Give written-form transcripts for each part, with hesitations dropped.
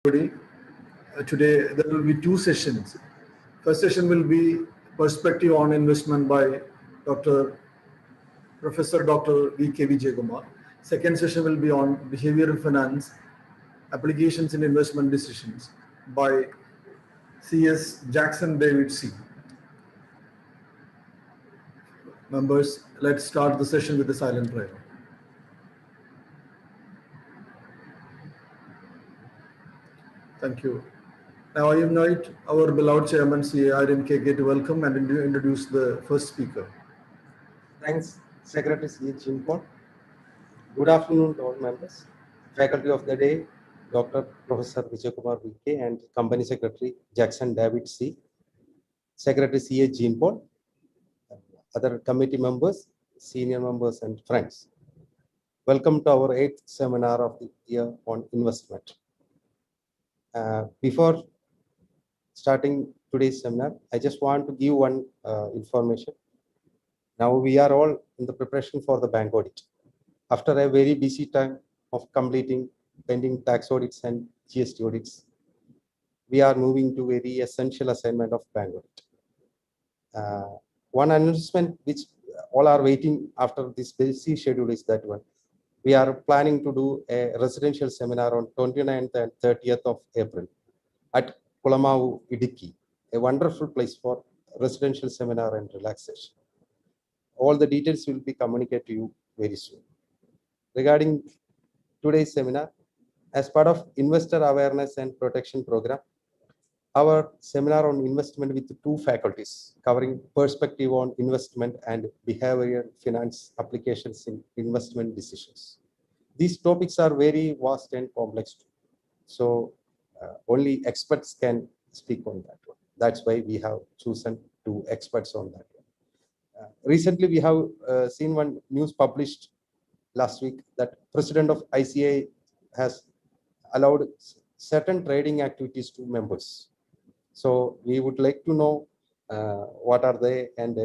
Everybody. Today there will be two sessions. First session will be perspective on investment by Dr. Professor Dr. V.K. Vijayakumar. Second session will be on behavioral finance applications in investment decisions by C.S. Jackson David C. Members, let's start the session with a silent prayer. Thank you. Now I invite our beloved chairman C.A. Irene K.K. to welcome and introduce the first speaker. Thanks, Secretary C. Chimpon. Good afternoon to all members. Faculty of the day, Dr. Professor Vijayakumar V.K. and Company Secretary Jackson David C. Secretary C. A. Chimpon, other committee members, senior members, and friends. Welcome to our 8th seminar of the year on investment. Before starting today's seminar, I just want to give one information. Now we are all in the preparation for the bank audit. After a very busy time of completing pending tax audits and GST audits, we are moving to very essential assignment of bank audit. One announcement which all are waiting after this busy schedule is that one. We are planning to do a residential seminar on 29th and 30th of April at Kulamavu, Idiki, a wonderful place for residential seminar and relaxation. All the details will be communicated to you very soon. Regarding today's seminar, as part of Investor Awareness and Protection Program, our seminar on investment with two faculties covering perspective on investment and behavioral finance applications in investment decisions. These topics are very vast and complex, so only experts can speak on that one. That's why we have chosen two experts on that one. Recently, we have seen one news published last week that President of ICA has allowed certain trading activities to members. So we would like to know what are they and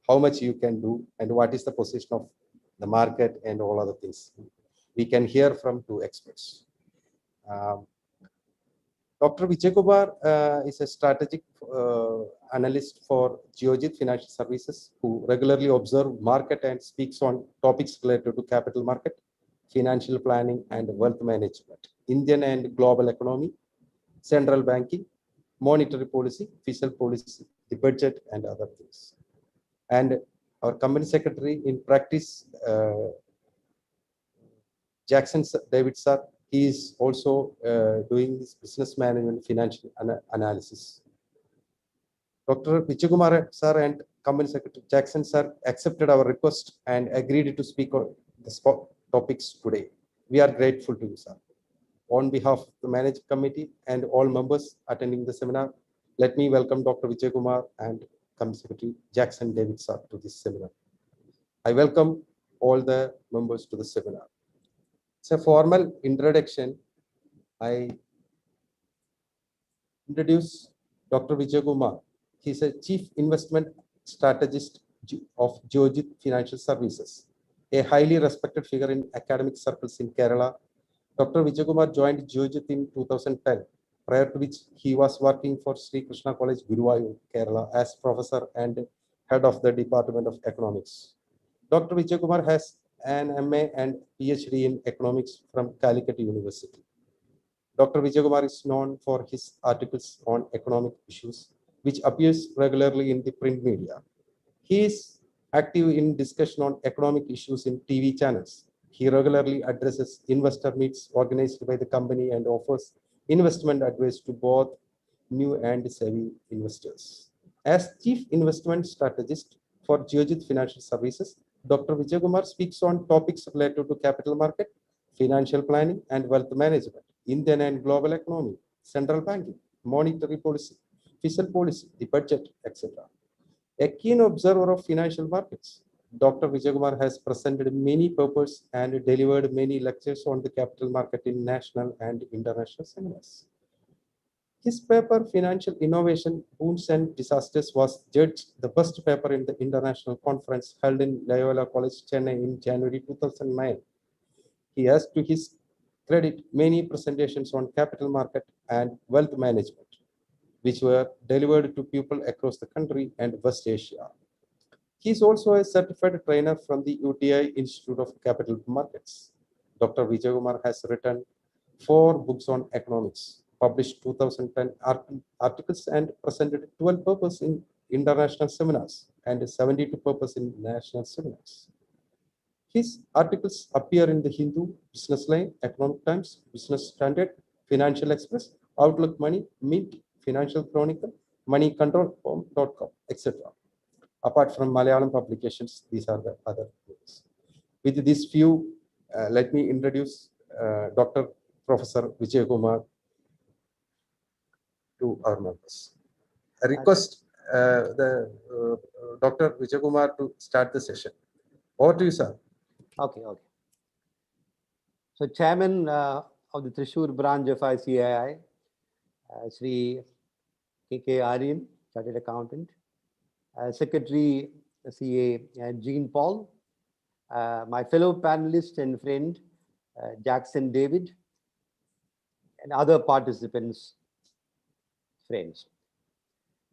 how much you can do and what is the position of the market and all other things. We can hear from two experts. Dr. Vijayakumar is a strategic analyst for Geojit Financial Services who regularly observe market and speaks on topics related to capital market, financial planning and wealth management, Indian and global economy, central banking, monetary policy, fiscal policy, the budget and other things. And our company secretary in practice, Jackson David sir, he is also doing this business management financial analysis. Dr. Vijayakumar sir and Company Secretary Jackson sir accepted our request and agreed to speak on the topics today. We are grateful to you, sir. On behalf of the Managing Committee and all members attending the seminar, let me welcome Dr. Vijayakumar and Company Secretary Jackson David sir to this seminar. I welcome all the members to the seminar. It's a formal introduction. I introduce Dr. Vijayakumar. He's a Chief Investment Strategist of Geojit Financial Services, a highly respected figure in academic circles in Kerala. Dr. Vijayakumar joined Geojit in 2010, prior to which he was working for Sri Krishna College, Guruvayur, Kerala, as professor and head of the Department of Economics. Dr. Vijayakumar has an MA and PhD in economics from Calicut University. Dr. Vijayakumar is known for his articles on economic issues, which appears regularly in the print media. He is active in discussion on economic issues in TV channels. He regularly addresses investor meets organized by the company and offers investment advice to both new and savvy investors. As Chief Investment Strategist for Geojit Financial Services, Dr. Vijayakumar speaks on topics related to capital market, financial planning and wealth management, Indian and global economy, central banking, monetary policy, fiscal policy, the budget, etc. A keen observer of financial markets, Dr. Vijayakumar has presented many papers and delivered many lectures on the capital market in national and international seminars. His paper, Financial Innovation, Boons and Disasters, was judged the best paper in the international conference held in Loyola College, Chennai in January 2009. He has to his credit many presentations on capital market and wealth management, which were delivered to people across the country and West Asia. He is also a certified trainer from the UTI Institute of Capital Markets. Dr. Vijayakumar has written 4 books on economics, published 2010 articles, and presented 12 papers in international seminars and 72 papers in national seminars. His articles appear in the Hindu, Business Line, Economic Times, Business Standard, Financial Express, Outlook Money, Mint, Financial Chronicle, moneycontrol.com, etc. Apart from Malayalam publications, these are the other books. With these few, let me introduce Dr. Professor Vijayakumar to our members. I request Dr. Vijayakumar to start the session. Over to you, sir. Okay. So, Chairman of the Thrissur branch of ICAI, Sri K.K. Aryan, Chartered Accountant, Secretary CA Jean Paul, my fellow panelist and friend Jackson David, and other participants, friends.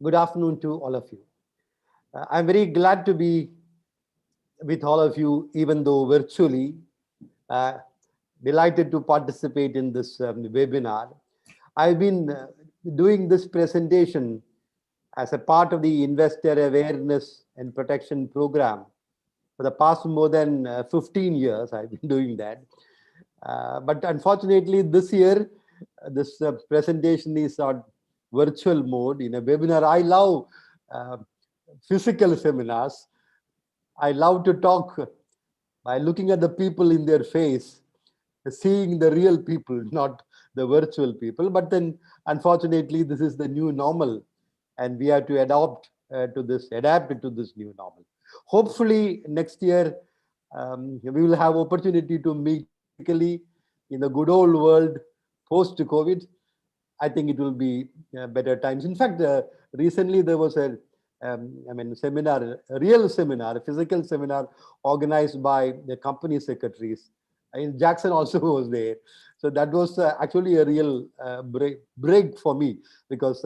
Good afternoon to all of you. I'm very glad to be with all of you, even though virtually. Delighted to participate in this webinar. I've been doing this presentation as a part of the Investor Awareness and Protection Program. For the past more than 15 years, I've been doing that. But unfortunately, this year, this presentation is on virtual mode in a webinar. I love physical seminars. I love to talk by looking at the people in their face, seeing the real people, not the virtual people. But then, unfortunately, this is the new normal, and we have to adapt to this new normal. Hopefully, next year we will have opportunity to meet physically in the good old world post-COVID. I think it will be better times. In fact, recently there was a seminar, a real seminar, a physical seminar organized by the company secretaries. Jackson also was there. So that was actually a real break for me, because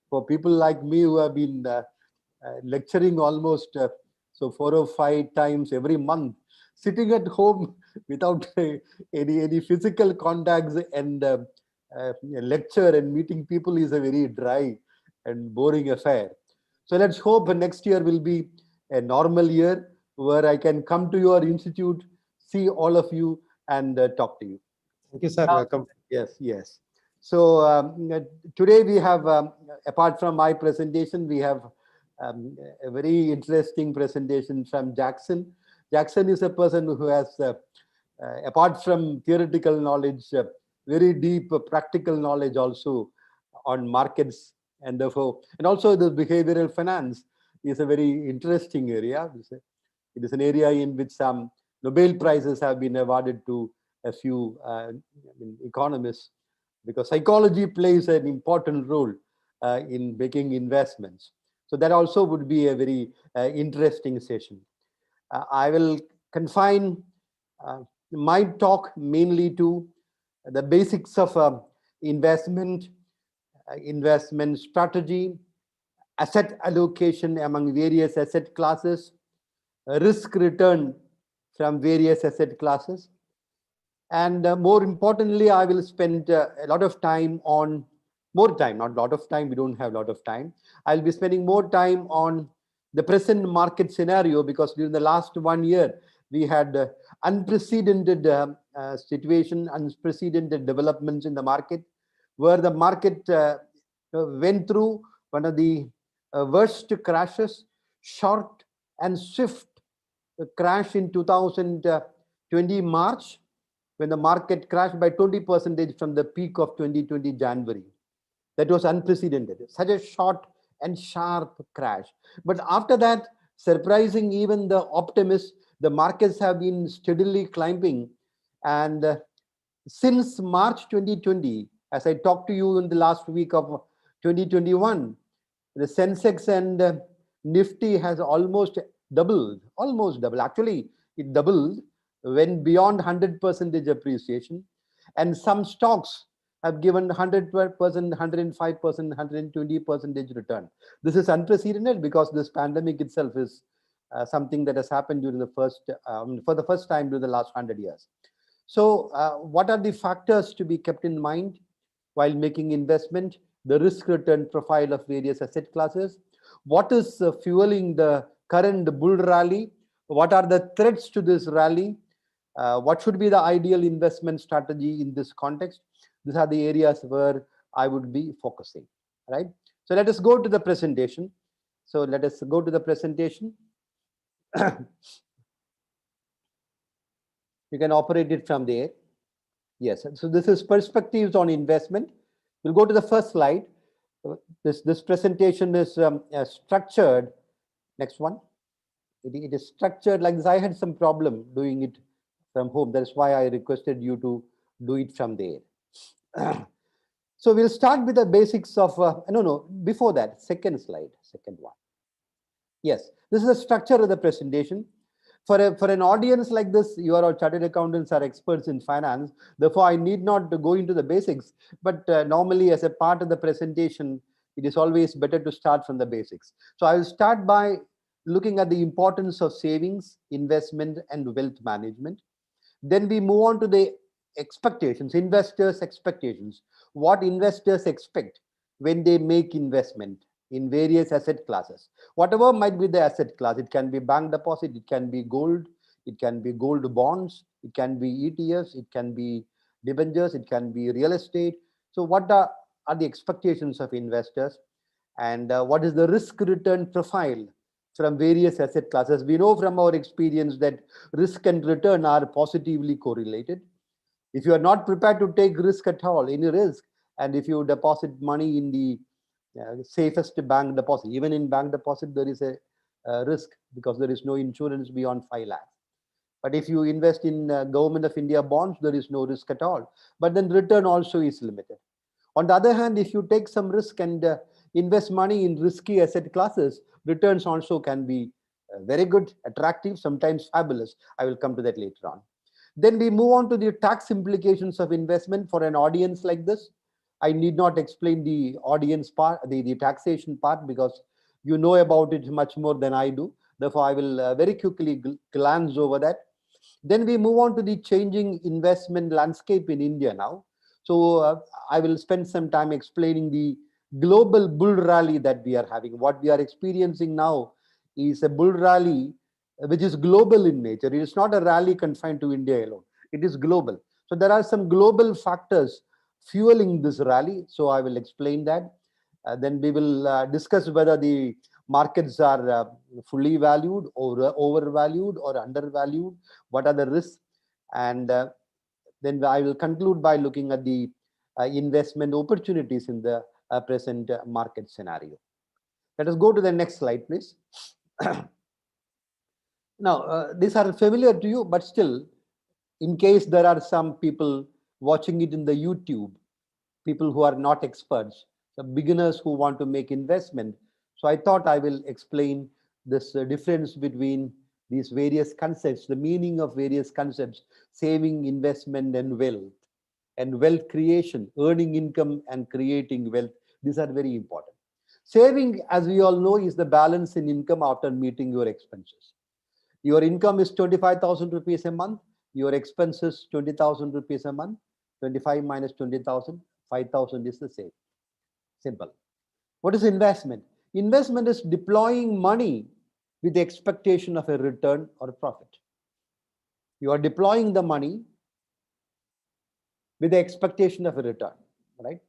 for people like me who have been lecturing almost 4 or 5 times every month, sitting at home without any physical contacts and lecture and meeting people is a very dry and boring affair. So let's hope next year will be a normal year where I can come to your institute, see all of you, and talk to you. Thank you, sir. Welcome. Yes. So today we have, apart from my presentation, we have a very interesting presentation from Jackson. Jackson is a person who has, apart from theoretical knowledge, very deep practical knowledge also on markets, and therefore, and also the behavioral finance is a very interesting area. It is an area in which some Nobel Prizes have been awarded to a few economists, because psychology plays an important role in making investments. So that also would be a very interesting session. I will confine my talk mainly to the basics of investment strategy, asset allocation among various asset classes, risk return from various asset classes. And more importantly, I will spend a lot of time on, more time, not a lot of time, we don't have a lot of time. I'll be spending more time on the present market scenario, because during the last 1 year, we had unprecedented situation, unprecedented developments in the market, where the market went through one of the worst crashes, short and swift crash in 2020 March, when the market crashed by 20% from the peak of 2020 January. That was unprecedented, such a short and sharp crash. But after that, surprising even the optimists, the markets have been steadily climbing. And since March 2020, as I talked to you in the last week of 2021, the Sensex and Nifty has almost doubled. Actually, it doubled, went beyond 100% appreciation. And some stocks have given 112%, 105%, 120% return. This is unprecedented because this pandemic itself is something that has happened during the for the first time during the last 100 years. So what are the factors to be kept in mind while making investment? The risk return profile of various asset classes. What is fueling the current bull rally? What are the threats to this rally? What should be the ideal investment strategy in this context? These are the areas where I would be focusing, right? So let us go to the presentation. So let us go to the presentation. You can operate it from there. Yes, so this is perspectives on investment. We'll go to the first slide. This presentation is structured. Next one. It is structured like this. I had some problem doing it from home. That's why I requested you to do it from there. So we'll start with the basics of, before that, second slide, second one. Yes, this is the structure of the presentation. For an audience like this, you are all chartered accountants are experts in finance. Therefore, I need not go into the basics. But normally, as a part of the presentation, it is always better to start from the basics. So I will start by looking at the importance of savings, investment, and wealth management. Then we move on to the expectations, investors' expectations. What investors expect when they make investment in various asset classes. Whatever might be the asset class, it can be bank deposit, it can be gold bonds, it can be ETFs, it can be debentures, it can be real estate. So what are the expectations of investors, and what is the risk return profile from various asset classes? We know from our experience that risk and return are positively correlated. If you are not prepared to take risk at all, any risk, and if you deposit money in the safest bank deposit, even in bank deposit there is a risk because there is no insurance beyond 5 lakhs. But if you invest in government of India bonds, there is no risk at all, but then return also is limited. On the other hand, if you take some risk and invest money in risky asset classes, returns also can be very good, attractive, sometimes fabulous. I will come to that later on. Then we move on to the tax implications of investment. For an audience like this, I need not explain the audience part, the taxation part, because you know about it much more than I do. Therefore, I will very quickly glance over that. Then we move on to the changing investment landscape in India now. So I will spend some time explaining the global bull rally that we are having. What we are experiencing now is a bull rally which is global in nature. It is not a rally confined to India alone. It is global. So there are some global factors fueling this rally. So I will explain that. Then we will discuss whether the markets are fully valued or overvalued or undervalued. What are the risks? And then I will conclude by looking at the investment opportunities in the present market scenario. Let us go to the next slide, please. Now, these are familiar to you, but still, in case there are some people watching it in the YouTube, people who are not experts, the beginners who want to make investment. So I thought I will explain this difference between these various concepts, the meaning of various concepts, saving, investment, and wealth creation, earning income and creating wealth. These are very important. Saving, as we all know, is the balance in income after meeting your expenses. Your income is 25,000 rupees a month. Your expenses 20,000 rupees a month. 25 minus 20,000, 5,000 is the same. Simple. What is investment? Investment is deploying money with the expectation of a return or a profit. You are deploying the money with the expectation of a return, right?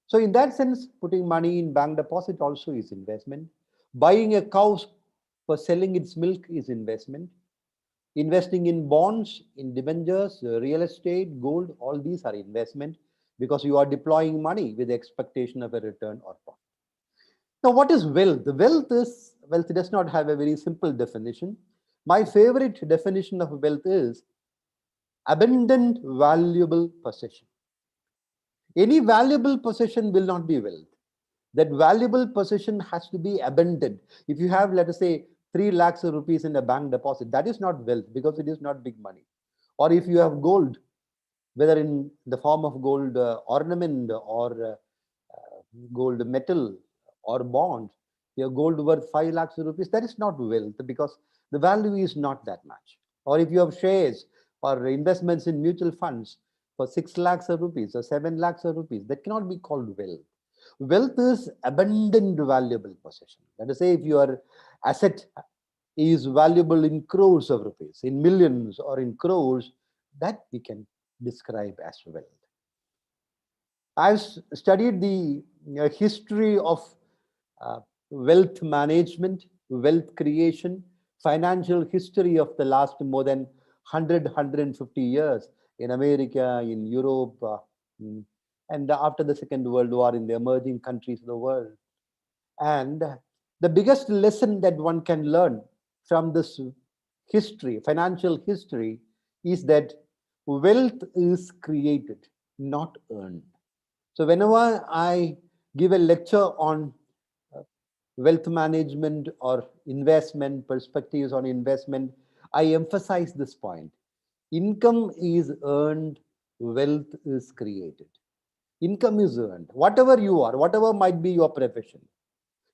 So in that sense, putting money in bank deposit also is investment. Buying a cow for selling its milk is investment. Investing in bonds, in debentures, real estate, gold, all these are investment because you are deploying money with the expectation of a return or profit. Now, what is wealth? Wealth does not have a very simple definition. My favorite definition of wealth is abundant valuable possession. Any valuable possession will not be wealth. That valuable possession has to be abundant. If you have, let us say, 3 lakhs of rupees in a bank deposit, that is not wealth because it is not big money. Or if you have gold, whether in the form of gold ornament or gold metal or bond. Your gold worth 5 lakhs rupees, that is not wealth because the value is not that much. Or if you have shares or investments in mutual funds for 6 lakhs of rupees or 7 lakhs of rupees, that cannot be called wealth. Wealth is abundant valuable possession. Let us say if your asset is valuable in crores of rupees, in millions or in crores, that we can describe as wealth. I've studied the history of wealth management, wealth creation, financial history of the last more than 100, 150 years in America, in Europe, and after the Second World War in the emerging countries of the world. And the biggest lesson that one can learn from this history, financial history, is that wealth is created, not earned. So whenever I give a lecture on wealth management or investment, perspectives on investment, I emphasize this point. Income is earned, wealth is created. Income is earned. Whatever you are, whatever might be your profession.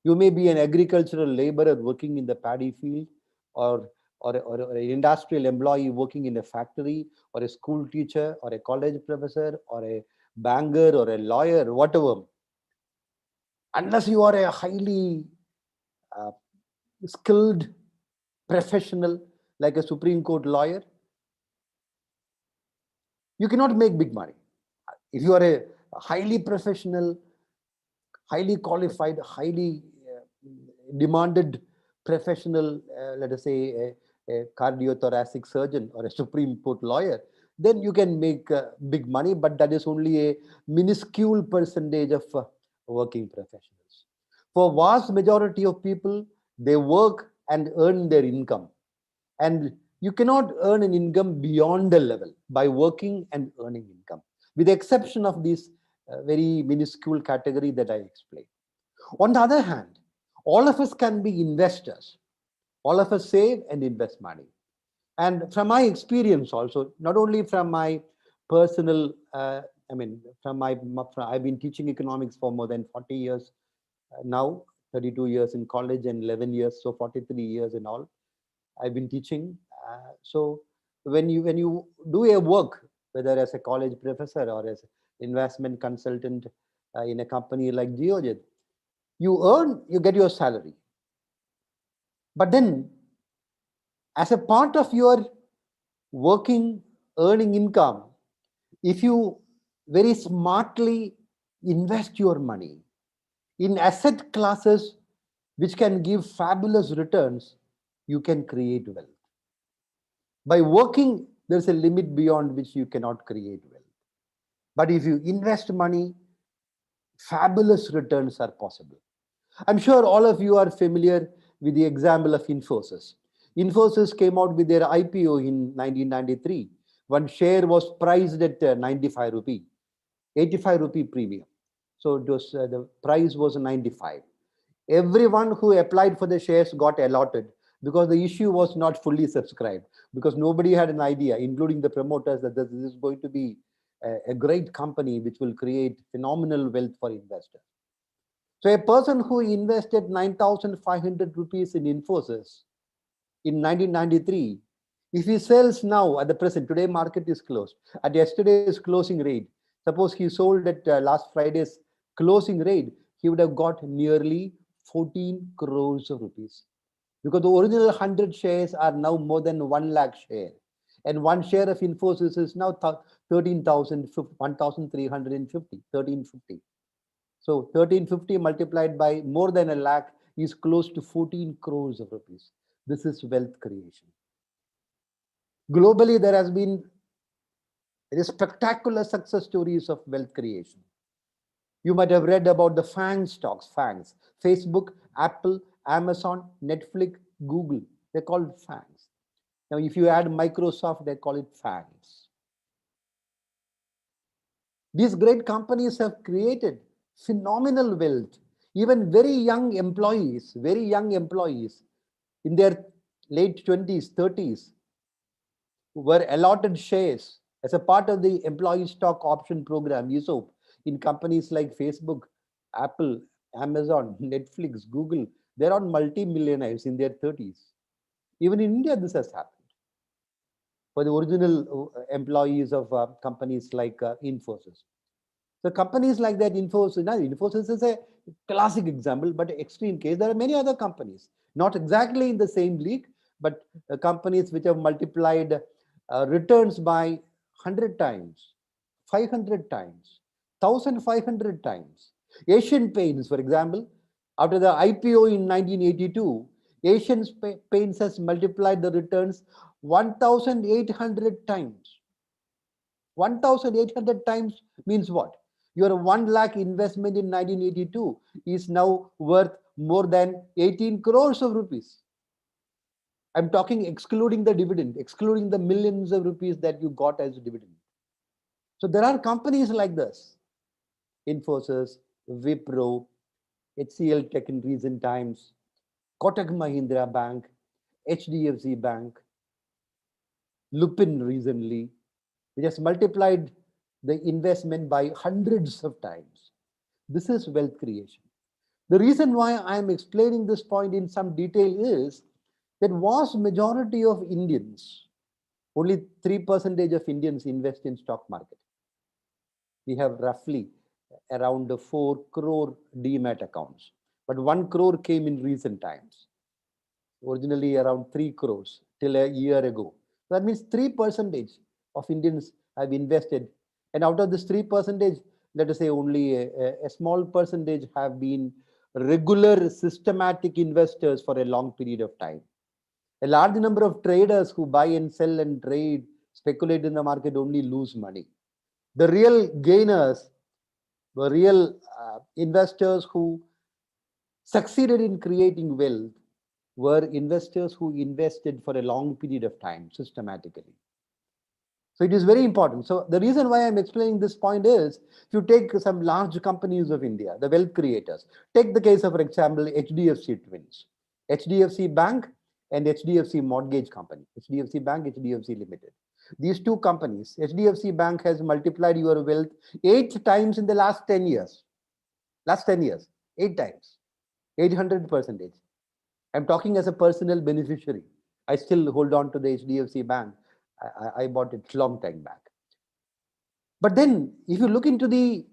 You may be an agricultural laborer working in the paddy field, or an industrial employee working in a factory, or a school teacher, or a college professor, or a banker, or a lawyer, whatever. Unless you are a highly skilled professional like a Supreme Court lawyer, you cannot make big money. If you are a highly professional, highly qualified, highly demanded professional, let us say a cardiothoracic surgeon or a Supreme Court lawyer, then you can make big money, but that is only a minuscule percentage of working professionals. For vast majority of people, they work and earn their income. And you cannot earn an income beyond a level by working and earning income, with the exception of this very minuscule category that I explained. On the other hand, all of us can be investors. All of us save and invest money. And from my experience also, not only from my personal, I've been teaching economics for more than 40 years now, 32 years in college and 11 years, so 43 years in all. I've been teaching. So when you do a work, whether as a college professor or as an investment consultant in a company like Geojit, you get your salary. But then, as a part of your working, earning income, if you very smartly invest your money in asset classes which can give fabulous returns, you can create wealth. By working, there's a limit beyond which you cannot create wealth. But if you invest money, fabulous returns are possible. I'm sure all of you are familiar with the example of Infosys. Infosys came out with their IPO in 1993. One share was priced at 95 rupee, 85 rupee premium. So it was, the price was 95. Everyone who applied for the shares got allotted because the issue was not fully subscribed, because nobody had an idea, including the promoters, that this is going to be a great company which will create phenomenal wealth for investors. So a person who invested 9,500 rupees in Infosys in 1993, if he sells now at the present, today market is closed, at yesterday's closing rate, suppose he sold at last Friday's closing rate, he would have got nearly 14 crores of rupees. Because the original 100 shares are now more than 1 lakh share. And one share of Infosys is now 1350. So 1350 multiplied by more than a lakh is close to 14 crores of rupees. This is wealth creation. Globally, there has been spectacular success stories of wealth creation. You might have read about the FANG stocks, FANGs, Facebook, Apple, Amazon, Netflix, Google. They're called FANGs. Now, if you add Microsoft, they call it FANGs. These great companies have created phenomenal wealth. Even very young employees in their late 20s, 30s, were allotted shares as a part of the employee stock option program, ESOP, in companies like Facebook, Apple, Amazon, Netflix, Google. They're on multi-millionaires in their 30s. Even in India, this has happened for the original employees of companies like Infosys. So companies like that, Infosys is a classic example, but extreme case. There are many other companies, not exactly in the same league, but companies which have multiplied returns by 100 times, 500 times, 1,500 times. Asian Paints, for example, after the IPO in 1982, Asian Paints has multiplied the returns 1,800 times. 1,800 times means what? Your 1 lakh investment in 1982 is now worth more than 18 crores of rupees. I'm talking excluding the dividend, excluding the millions of rupees that you got as dividend. So there are companies like this: Infosys, Wipro, HCL Tech in recent times, Kotak Mahindra Bank, HDFC Bank, Lupin recently, which has multiplied the investment by hundreds of times. This is wealth creation. The reason why I am explaining this point in some detail is that vast majority of Indians, only 3% of Indians invest in stock market. We have roughly around 4 crore demat accounts, but 1 crore came in recent times. Originally around 3 crores till a year ago. That means 3% of Indians have invested, and out of this 3%, let us say only a small percentage have been regular systematic investors for a long period of time. A large number of traders who buy and sell and trade, speculate in the market, only lose money. The real gainers, the real investors who succeeded in creating wealth were investors who invested for a long period of time systematically. So it is very important. So the reason why I'm explaining this point is, if you take some large companies of India, the wealth creators, take the case of, for example, HDFC twins, HDFC Bank and HDFC Mortgage Company, HDFC Bank, HDFC Limited. These two companies, HDFC Bank has multiplied your wealth 8 times in the last 10 years. Last 10 years, 8 times, 800%. I'm talking as a personal beneficiary. I still hold on to the HDFC Bank. I bought it long time back. But then if you look into the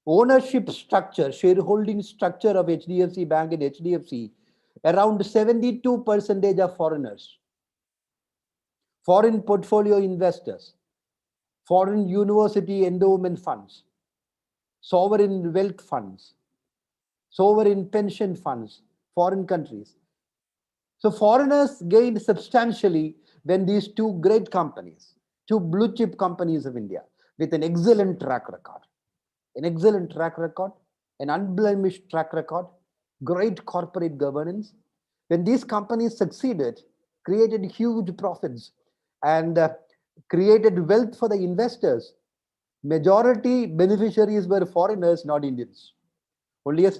ownership structure, shareholding structure of HDFC Bank and HDFC, around 72% are foreigners, foreign portfolio investors, foreign university endowment funds, sovereign wealth funds, sovereign pension funds, foreign countries. So foreigners gained substantially when these two great companies, two blue chip companies of India, with an excellent track record, an unblemished track record, great corporate governance. When these companies succeeded, created huge profits, and created wealth for the investors, majority beneficiaries were foreigners, not Indians. Only a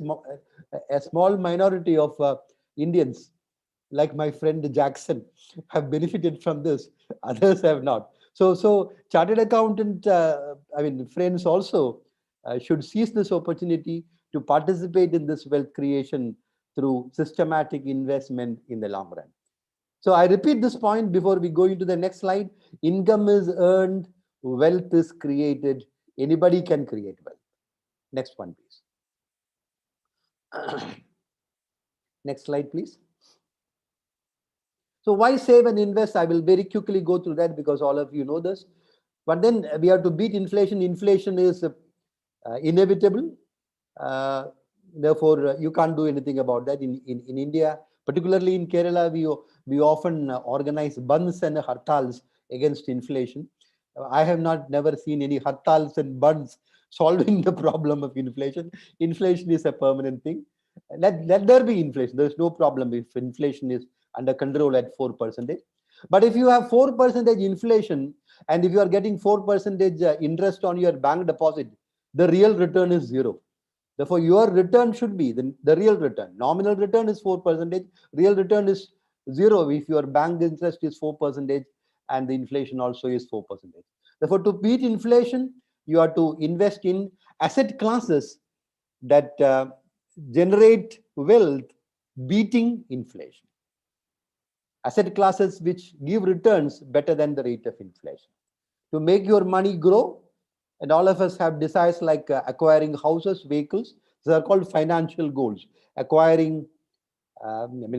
small minority of Indians, like my friend Jackson, have benefited from this. Others have not. So chartered accountant, friends also should seize this opportunity to participate in this wealth creation through systematic investment in the long run. So I repeat this point before we go into the next slide. Income is earned, wealth is created. Anybody can create wealth. Next one, please. Next slide, please. So why save and invest? I will very quickly go through that because all of you know this. But then we have to beat inflation. Inflation is inevitable. Therefore, you can't do anything about that. In India, particularly in Kerala, we often organize bandhs and hartals against inflation. I have never seen any hartals and bandhs solving the problem of inflation. Inflation is a permanent thing. Let there be inflation. There's no problem if inflation is under control at 4%. But if you have 4% inflation, and if you are getting 4% interest on your bank deposit, the real return is 0. Therefore, your return should be the real return. Nominal return is 4%. Real return is 0 if your bank interest is 4%, and the inflation also is 4%. Therefore, to beat inflation, you have to invest in asset classes that generate wealth beating inflation. Asset classes which give returns better than the rate of inflation. To make your money grow, and all of us have desires like acquiring houses, vehicles. These are called financial goals. Acquiring,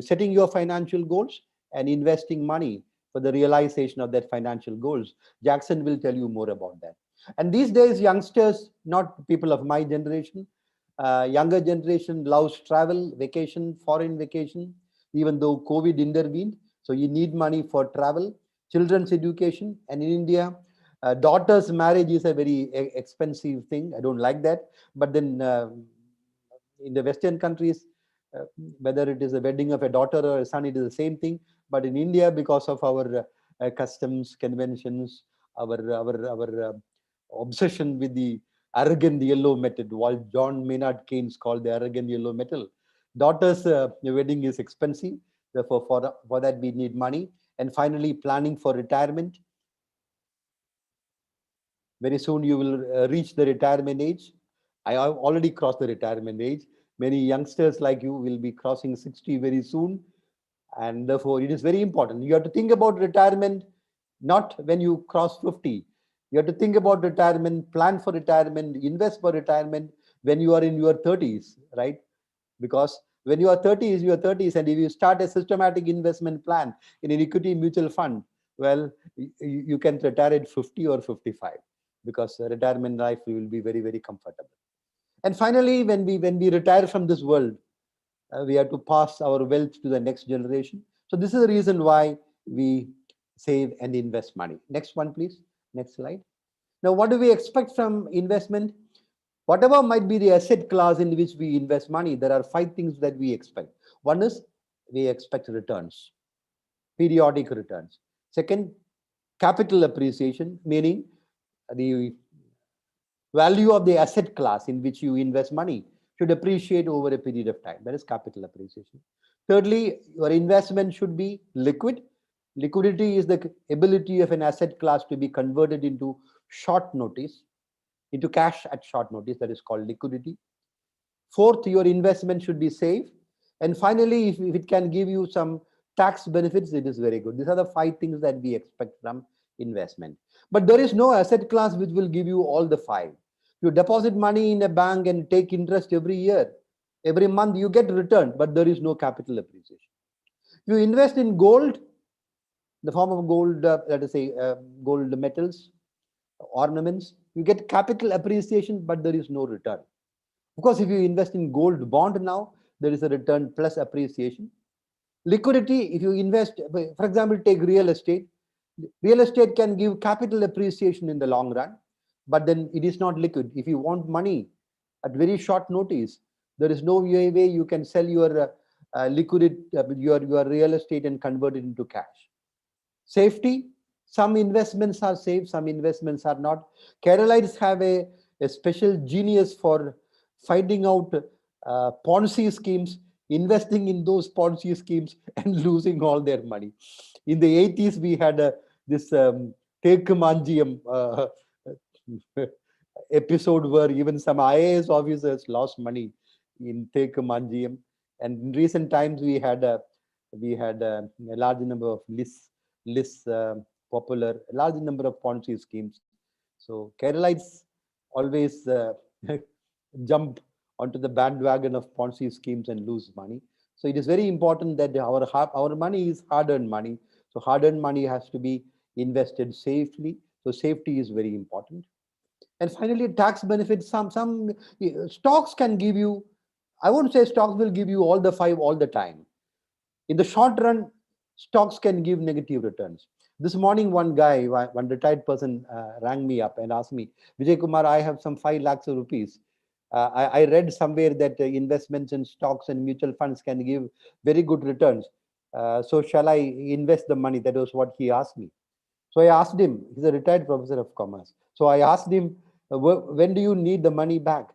setting your financial goals and investing money for the realization of that financial goals. Jackson will tell you more about that. And these days, youngsters, not people of my generation, younger generation loves travel, vacation, foreign vacation, even though COVID intervened. So you need money for travel, children's education, and in India, daughter's marriage is a very expensive thing. I don't like that. But then in the Western countries, whether it is a wedding of a daughter or a son, it is the same thing. But in India, because of our customs, conventions, our obsession with the arrogant yellow metal, what John Maynard Keynes called the arrogant yellow metal, daughter's wedding is expensive. Therefore, for that, we need money. And finally, planning for retirement. Very soon, you will reach the retirement age. I have already crossed the retirement age. Many youngsters like you will be crossing 60 very soon. And therefore, it is very important. You have to think about retirement, not when you cross 50. You have to think about retirement, plan for retirement, invest for retirement when you are in your 30s, right? Because when you are 30s, you are 30s, and if you start a systematic investment plan in an equity mutual fund, well, you can retire at 50 or 55, because retirement life will be very, very comfortable. And finally, when we retire from this world, we have to pass our wealth to the next generation. So this is the reason why we save and invest money. Next one, please. Next slide. Now, what do we expect from investment? Whatever might be the asset class in which we invest money, there are 5 things that we expect. One is we expect returns, periodic returns. Second, capital appreciation, meaning the value of the asset class in which you invest money should appreciate over a period of time. That is capital appreciation. Thirdly, your investment should be liquid. Liquidity is the ability of an asset class to be converted into short notice, into cash at short notice. That is called liquidity. Fourth, your investment should be safe. And finally, if it can give you some tax benefits, it is very good. These are the 5 things that we expect from investment. But there is no asset class which will give you all the 5. You deposit money in a bank and take interest every year. Every month you get return, but there is no capital appreciation. You invest in gold, the form of gold, let us say gold metals, ornaments, you get capital appreciation, but there is no return. Of course, if you invest in gold bond now, there is a return plus appreciation. Liquidity, if you invest, for example, take real estate. Real estate can give capital appreciation in the long run, but then it is not liquid. If you want money at very short notice, there is no way you can sell your your real estate and convert it into cash. Safety, some investments are safe, some investments are not. Keralites have a special genius for finding out Ponzi schemes, investing in those Ponzi schemes and losing all their money. In the 80s, we had this Tekumanjiam episode where even some IAS officers lost money in Tekumanjiam. And in recent times, we had a large number of popular, a large number of Ponzi schemes. So Keralites always jump onto the bandwagon of Ponzi schemes and lose money. So it is very important that our money is hard-earned money. So hard-earned money has to be invested safely. So safety is very important. And finally, tax benefits. Some stocks can give you, I won't say stocks will give you all the 5 all the time. In the short run, stocks can give negative returns. This morning, one retired person rang me up and asked me, Vijaykumar, I have some 5 lakhs of rupees. I read somewhere that investments in stocks and mutual funds can give very good returns. So shall I invest the money? That was what he asked me. So I asked him, he's a retired professor of commerce. So I asked him, when do you need the money back?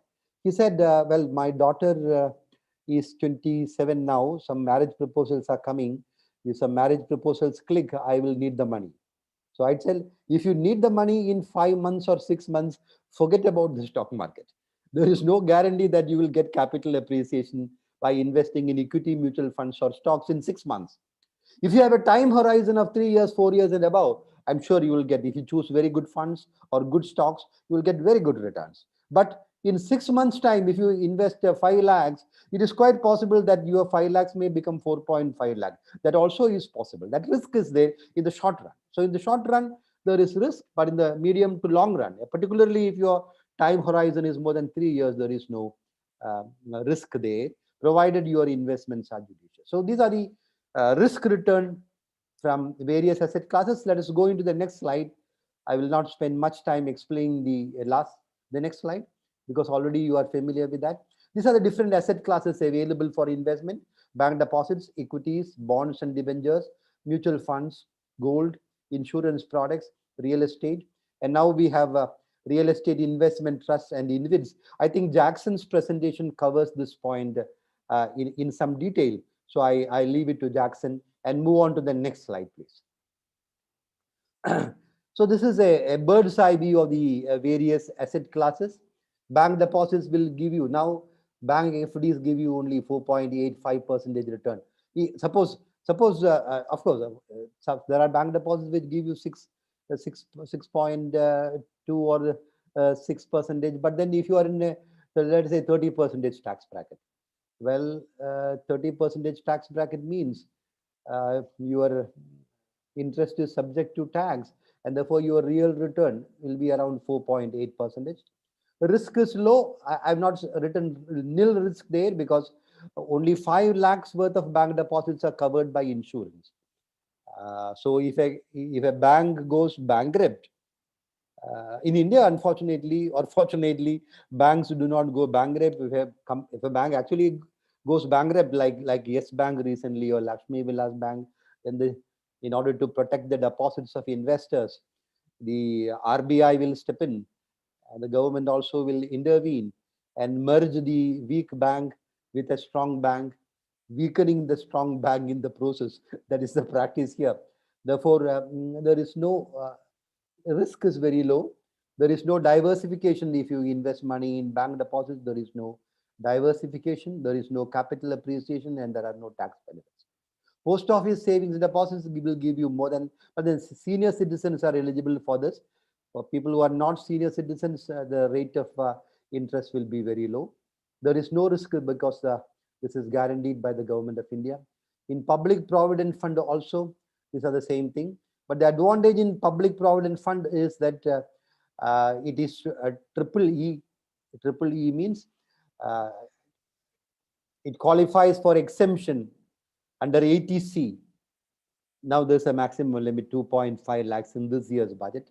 He said, well, my daughter is 27 now. Some marriage proposals are coming. If some marriage proposals click, I will need the money. So I'd say if you need the money in 5 months or 6 months, forget about the stock market. There is no guarantee that you will get capital appreciation by investing in equity mutual funds or stocks in 6 months. If you have a time horizon of 3 years, 4 years and above, I'm sure you will get, if you choose very good funds or good stocks, you will get very good returns. But in 6 months time, if you invest 5 lakhs, it is quite possible that your 5 lakhs may become 4.5 lakh. That also is possible. That risk is there in the short run. So in the short run, there is risk, but in the medium to long run, particularly if your time horizon is more than 3 years, there is no risk there, provided your investments are judicious. So these are the risk return from various asset classes. Let us go into the next slide. I will not spend much time explaining the next slide, because already you are familiar with that. These are the different asset classes available for investment: bank deposits, equities, bonds and debentures, mutual funds, gold, insurance products, real estate. And now we have real estate investment trusts and InvITs. I think Jackson's presentation covers this point in some detail. So I leave it to Jackson and move on to the next slide, please. So this is a bird's eye view of the various asset classes. Bank deposits will give you, now bank FDs give you only 4.85% return. Suppose of course, there are bank deposits which give you 6.2 or 6%. But then if you are in a, let's say 30% tax bracket, well, 30% tax bracket means your interest is subject to tax, and therefore your real return will be around 4.8%. Risk is low. I've not written nil risk there, because only 5 lakhs worth of bank deposits are covered by insurance. So if a bank goes bankrupt, in India, unfortunately or fortunately, banks do not go bankrupt. If a bank actually goes bankrupt, like Yes Bank recently or Lakshmi Vilas Bank, then in order to protect the deposits of investors, the RBI will step in, and the government also will intervene and merge the weak bank with a strong bank, weakening the strong bank in the process. That is the practice here. Therefore, there is no risk is very low. There is no diversification. If you invest money in bank deposits, there is no diversification, there is no capital appreciation, and there are no tax benefits. Post office savings deposits will give you more than, but then senior citizens are eligible for this. For people who are not senior citizens, the rate of interest will be very low. There is no risk because this is guaranteed by the government of India. In public provident fund also, these are the same thing. But the advantage in public provident fund is that it is triple E. Triple E means it qualifies for exemption under 80C. Now there's a maximum limit 2.5 lakhs in this year's budget.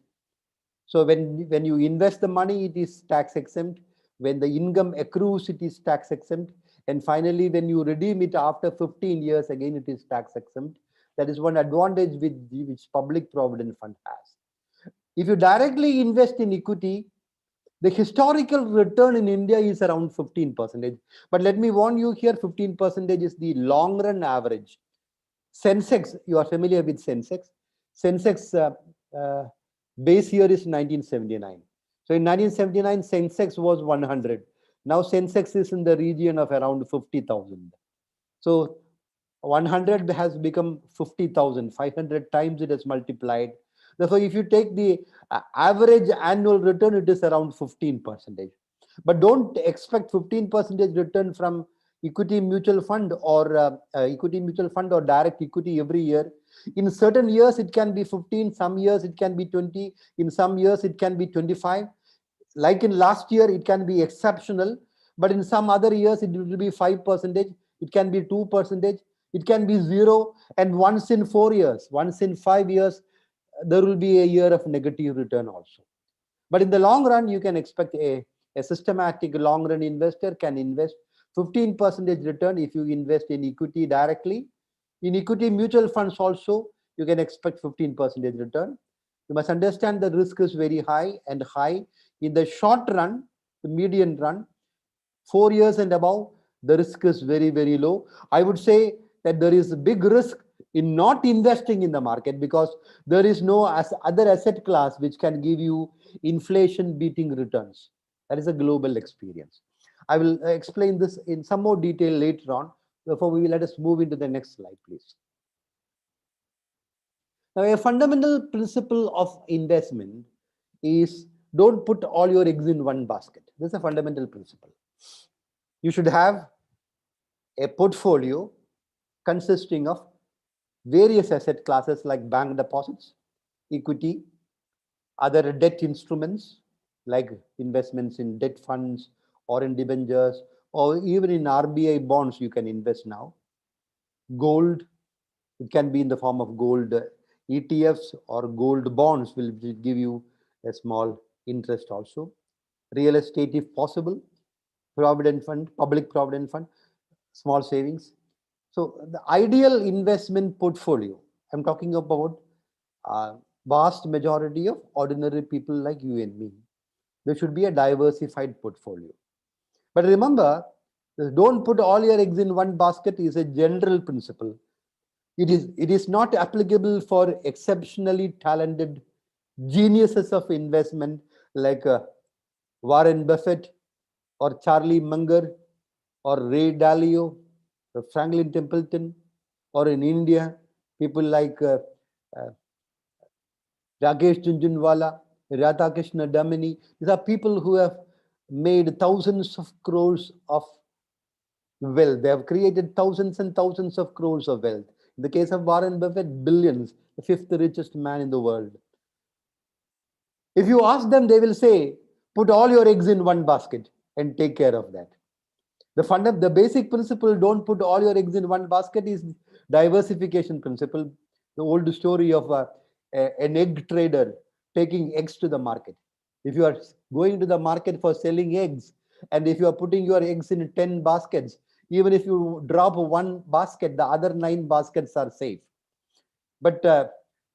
So when you invest the money, it is tax exempt. When the income accrues, it is tax exempt. And finally, when you redeem it after 15 years, again, it is tax exempt. That is one advantage which public provident fund has. If you directly invest in equity, the historical return in India is around 15%. But let me warn you here, 15% is the long run average. Sensex, you are familiar with Sensex. Sensex base year is 1979. So in 1979, Sensex was 100. Now Sensex is in the region of around 50,000. So 100 has become 50,000, 500 times it has multiplied. Therefore, if you take the average annual return, it is around 15%. But don't expect 15% return from equity mutual fund or direct equity every year. In certain years, it can be 15, some years it can be 20, in some years it can be 25. Like in last year, it can be exceptional, but in some other years, it will be 5%, it can be 2%, it can be 0, and once in 4 years, once in 5 years, there will be a year of negative return also. But in the long run, you can expect a systematic long run investor can invest 15% return if you invest in equity directly. In equity mutual funds also, you can expect 15% return. You must understand the risk is very high and high. In the short run, the median run, 4 years and above, the risk is very, very low. I would say that there is a big risk in not investing in the market, because there is no other asset class which can give you inflation beating returns. That is a global experience. I will explain this in some more detail later on. Therefore, let us move into the next slide, please. Now, a fundamental principle of investment is don't put all your eggs in one basket. This is a fundamental principle. You should have a portfolio consisting of various asset classes like bank deposits, equity, other debt instruments like investments in debt funds or in debentures, or even in RBI bonds you can invest now. Gold, it can be in the form of gold ETFs or gold bonds will give you a small interest also. Real estate if possible, provident fund, public provident fund, small savings. So the ideal investment portfolio, I'm talking about vast majority of ordinary people like you and me. There should be a diversified portfolio. But remember, don't put all your eggs in one basket is a general principle. It is not applicable for exceptionally talented geniuses of investment like Warren Buffett or Charlie Munger or Ray Dalio or Franklin Templeton, or in India, people like Rakesh Jhunjhunwala, Radhakrishna Damini. These are people who have made thousands of crores of wealth. They have created thousands and thousands of crores of wealth. In the case of Warren Buffett, billions, the fifth richest man in the world. If you ask them, they will say, put all your eggs in one basket and take care of that. The basic principle, don't put all your eggs in one basket, is diversification principle. The old story of an egg trader taking eggs to the market. If you are going to the market for selling eggs, and if you are putting your eggs in 10 baskets, even if you drop one basket, the other 9 baskets are safe. But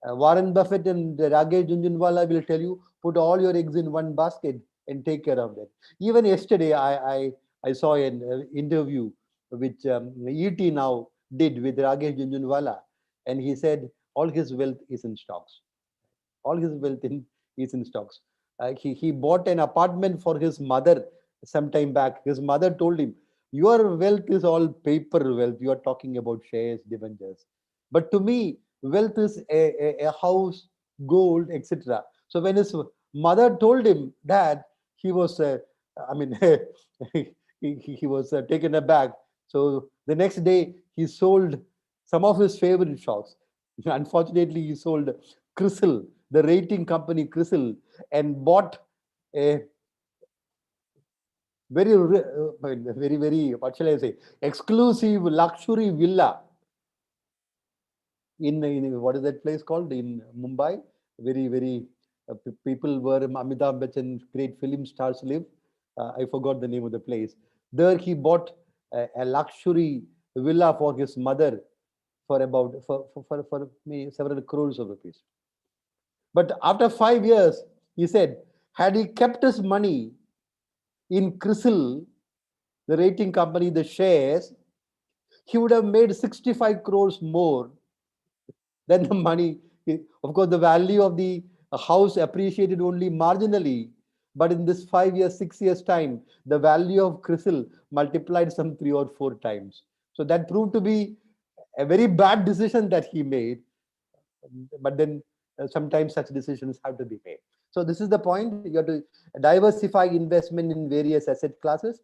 Warren Buffett and Rakesh Jhunjhunwala will tell you, put all your eggs in one basket and take care of that. Even yesterday, I saw an interview which ET now did with Rakesh Jhunjhunwala, and he said all his wealth is in stocks. All his wealth is in stocks. He bought an apartment for his mother some time back. His mother told him, your wealth is all paper wealth. You are talking about shares, debentures. But to me, wealth is a house, gold, etc. So when his mother told him that, he was, he was taken aback. So the next day, he sold some of his favorite stocks. Unfortunately, he sold CRISIL, the rating company CRISIL, and bought a very, what shall I say, exclusive luxury villa in what is that place called in Mumbai? Very people where Amitabh Bachchan, great film stars live. I forgot the name of the place. There he bought a luxury villa for his mother for about for maybe several crores of rupees. But after 5 years, he said, had he kept his money in CRISIL, the rating company, the shares, he would have made 65 crores more than the money. Of course, the value of the house appreciated only marginally. But in this 5 years, 6 years time, the value of CRISIL multiplied some 3 or 4 times. So that proved to be a very bad decision that he made. But then sometimes such decisions have to be made. So this is the point. You have to diversify investment in various asset classes.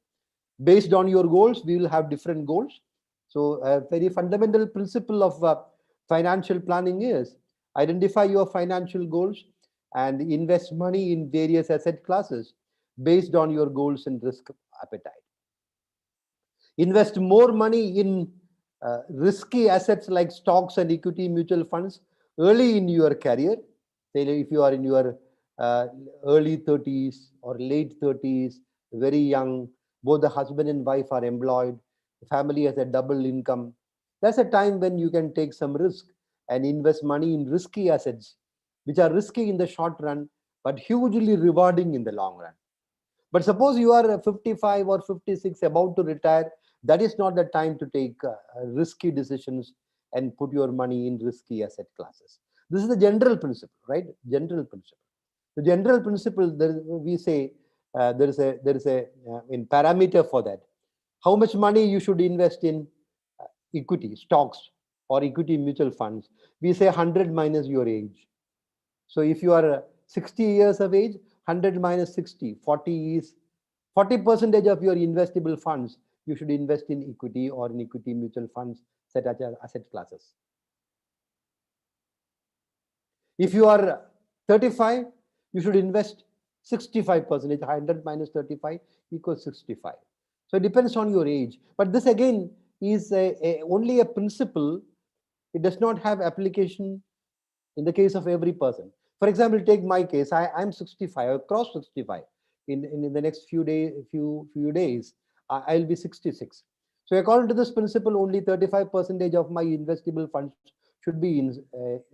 Based on your goals, we will have different goals. So a very fundamental principle of financial planning is identify your financial goals and invest money in various asset classes based on your goals and risk appetite. Invest more money in risky assets like stocks and equity mutual funds early in your career. Say if you are in your early 30s or late 30s, very young, both the husband and wife are employed, the family has a double income. That's a time when you can take some risk and invest money in risky assets, which are risky in the short run, but hugely rewarding in the long run. But suppose you are 55 or 56, about to retire, that is not the time to take risky decisions and put your money in risky asset classes. This is the general principle, right? General principle. The general principle, we say there is a in parameter for that. How much money you should invest in equity, stocks, or equity mutual funds? We say 100 minus your age. So if you are 60 years of age, 100 minus 60, 40 is 40% of your investable funds you should invest in equity or in equity mutual funds, set as asset classes. If you are 35, you should invest 65%. 100 minus 35 equals 65. So it depends on your age. But this again is only a principle. It does not have application in the case of every person. For example, take my case. I'm 65. I crossed 65. In the next few days, I'll be 66. So according to this principle, only 35% of my investable funds should be in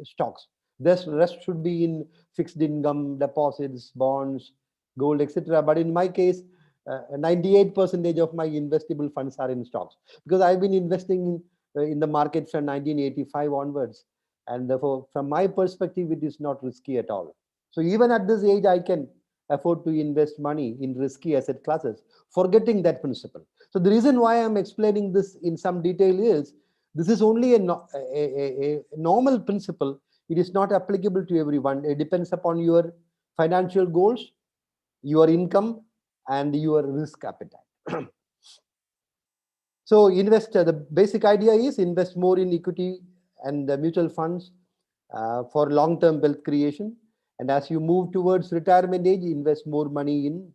stocks. The rest should be in fixed income, deposits, bonds, gold, etc. But in my case, 98% of my investable funds are in stocks, because I've been investing in the market from 1985 onwards. And therefore, from my perspective, it is not risky at all. So even at this age, I can afford to invest money in risky asset classes, forgetting that principle. So the reason why I'm explaining this in some detail is, this is only a normal principle. It is not applicable to everyone. It depends upon your financial goals, your income, and your risk appetite. So the basic idea is invest more in equity and mutual funds for long-term wealth creation. And as you move towards retirement age, invest more money in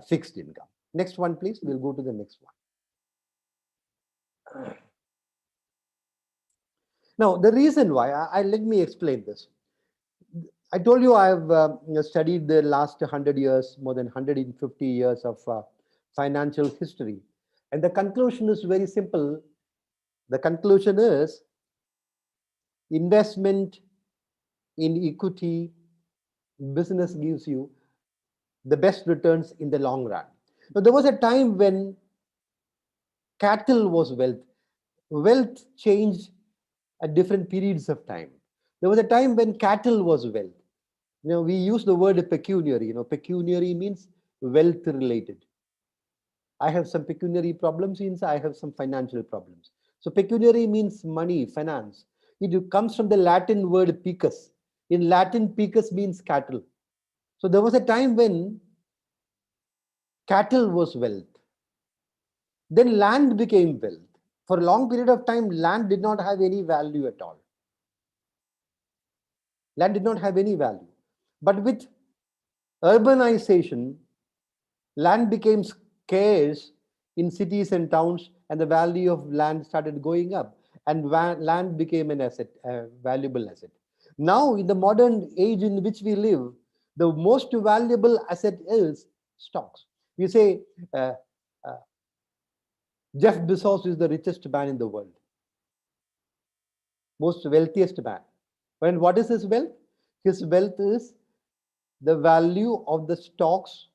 fixed income. Next one, please. We'll go to the next one. Now, the reason why, let me explain this. I told you I've studied the last 100 years, more than 150 years of financial history. And the conclusion is very simple. The conclusion is investment in equity business gives you the best returns in the long run. Now, there was a time when cattle was wealth. Wealth changed at different periods of time. There was a time when cattle was wealth. We use the word pecuniary. Pecuniary means wealth related. I have some pecuniary problems, means I have some financial problems. So pecuniary means money, finance. It comes from the Latin word pecus. In Latin, pecus means cattle. So there was a time when cattle was wealth. Then land became wealth. For a long period of time, land did not have any value at all. Land did not have any value. But with urbanization, land became scarce in cities and towns, and the value of land started going up, and land became an asset, a valuable asset. Now, in the modern age in which we live, the most valuable asset is stocks. We say Jeff Bezos is the richest man in the world, most wealthiest man. And what is his wealth? His wealth is the value of the stocks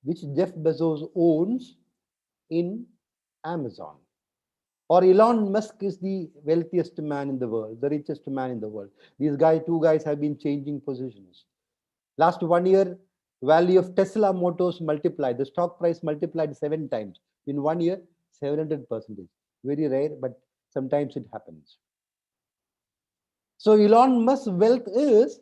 which Jeff Bezos owns in Amazon. Or Elon Musk is the wealthiest man in the world, the richest man in the world. These two guys have been changing positions. Last 1 year, value of Tesla Motors multiplied. The stock price multiplied 7 times. In 1 year, 700%. Very rare, but sometimes it happens. So Elon Musk's wealth is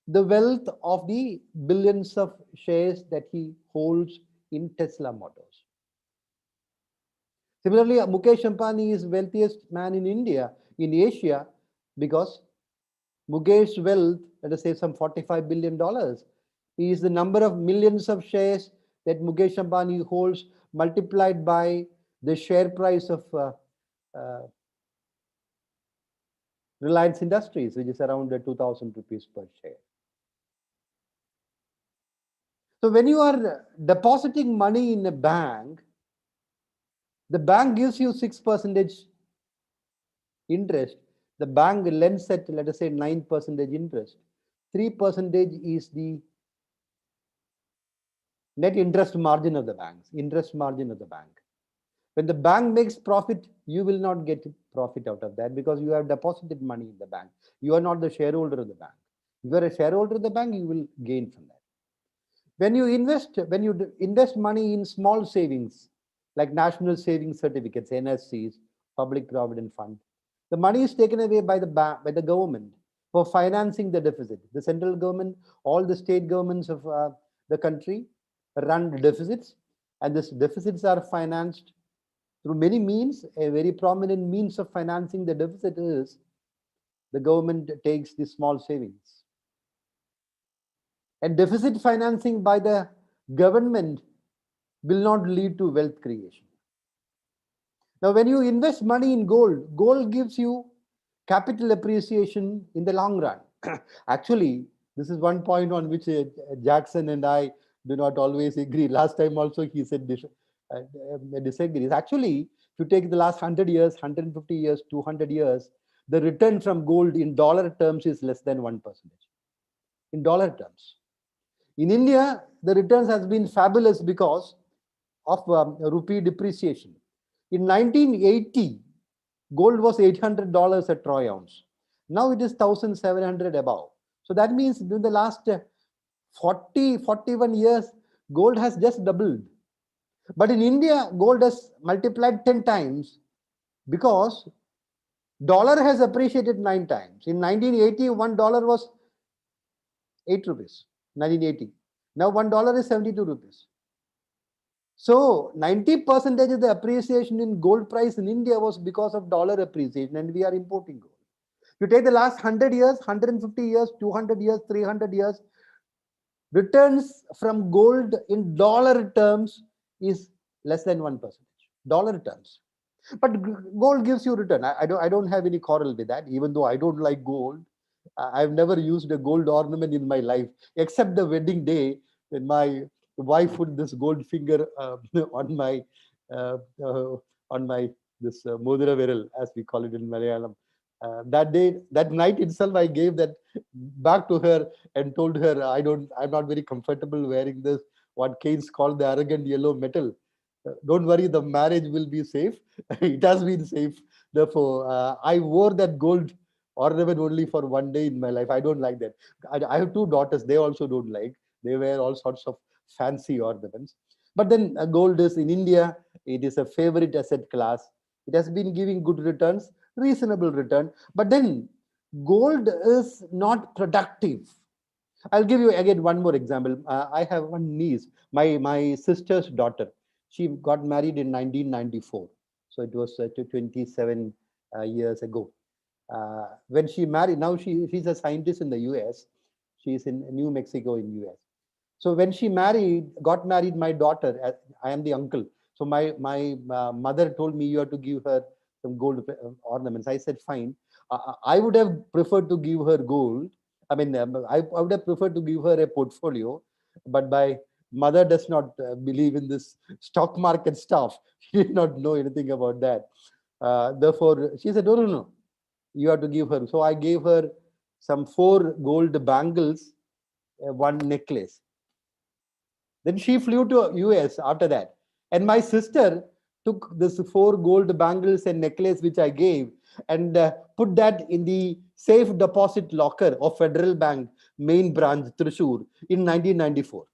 the wealth of the billions of shares that he holds in Tesla Motors. Similarly, Mukesh Ambani is wealthiest man in India, in Asia, because Mukesh's wealth, let us say some $45 billion, is the number of millions of shares that Mukesh Ambani holds multiplied by the share price of Reliance Industries, which is around 2,000 rupees per share. So when you are depositing money in a bank, the bank gives you 6% interest. The bank lends at, let us say, 9% interest. 3% is the net interest margin of the bank, interest margin of the bank. When the bank makes profit, you will not get profit out of that because you have deposited money in the bank. You are not the shareholder of the bank. If you are a shareholder of the bank, you will gain from that. When you invest money in small savings, like national savings certificates, NSCs, public provident fund, the money is taken away by the bank, by the government for financing the deficit. The central government, all the state governments of the country run deficits, and these deficits are financed through many means. A very prominent means of financing the deficit is the government takes the small savings. And deficit financing by the government will not lead to wealth creation. Now, when you invest money in gold, gold gives you capital appreciation in the long run. Actually, this is one point on which Jackson and I do not always agree. Last time also he said disagrees. Actually, if you take the last 100 years, 150 years, 200 years, the return from gold in dollar terms is less than 1%. In dollar terms. In India, the returns has been fabulous because of rupee depreciation. In 1980, gold was $800 a troy ounce. Now it is 1,700 above. So that means in the last 41 years, gold has just doubled. But in India, gold has multiplied 10 times because dollar has appreciated 9 times. In 1980, $1 was 8 rupees. 1980. Now $1 is 72 rupees. So 90% of the appreciation in gold price in India was because of dollar appreciation, and we are importing gold. You take the last 100 years, 150 years, 200 years, 300 years, returns from gold in dollar terms is less than 1%. Dollar terms. But gold gives you return. I don't have any quarrel with that, even though I don't like gold. I've never used a gold ornament in my life, except the wedding day when my wife put this gold finger on my this modura viral, as we call it in Malayalam. That day, that night itself, I gave that back to her and told her, I'm not very comfortable wearing this, what Keynes called the arrogant yellow metal. Don't worry, the marriage will be safe. It has been safe. Therefore, I wore that gold ornament only for one day in my life. I don't like that. I have 2 daughters. They also don't like. They wear all sorts of fancy ornaments. But then gold is in India, it is a favorite asset class. It has been giving good returns, reasonable return. But then gold is not productive. I'll give you again one more example. I have one niece, my sister's daughter. She got married in 1994. So it was 27 years ago. When she married, now she's a scientist in the US. She's in New Mexico in US. So when she got married, my daughter, I am the uncle. So my mother told me, you have to give her some gold ornaments. I said, fine. I would have preferred to give her gold. I mean, I would have preferred to give her a portfolio, but my mother does not believe in this stock market stuff. She did not know anything about that. Therefore, she said, no, you have to give her. So I gave her some 4 gold bangles, 1 necklace. Then she flew to US after that. And my sister took this 4 gold bangles and necklace which I gave and put that in the safe deposit locker of Federal Bank main branch, Thrissur, in 1994.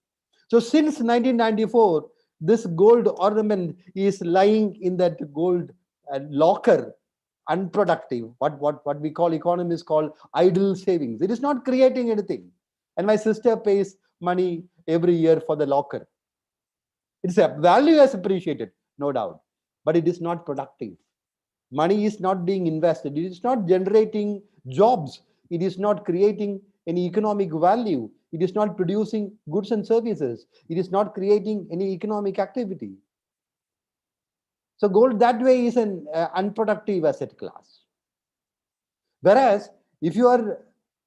So since 1994, this gold ornament is lying in that gold locker, unproductive, what we call economists call idle savings. It is not creating anything. And my sister pays money every year for the locker. Its value has appreciated, no doubt, but it is not productive. Money is not being invested. It is not generating jobs. It is not creating any economic value. It is not producing goods and services. It is not creating any economic activity. So gold that way is an unproductive asset class. Whereas if you are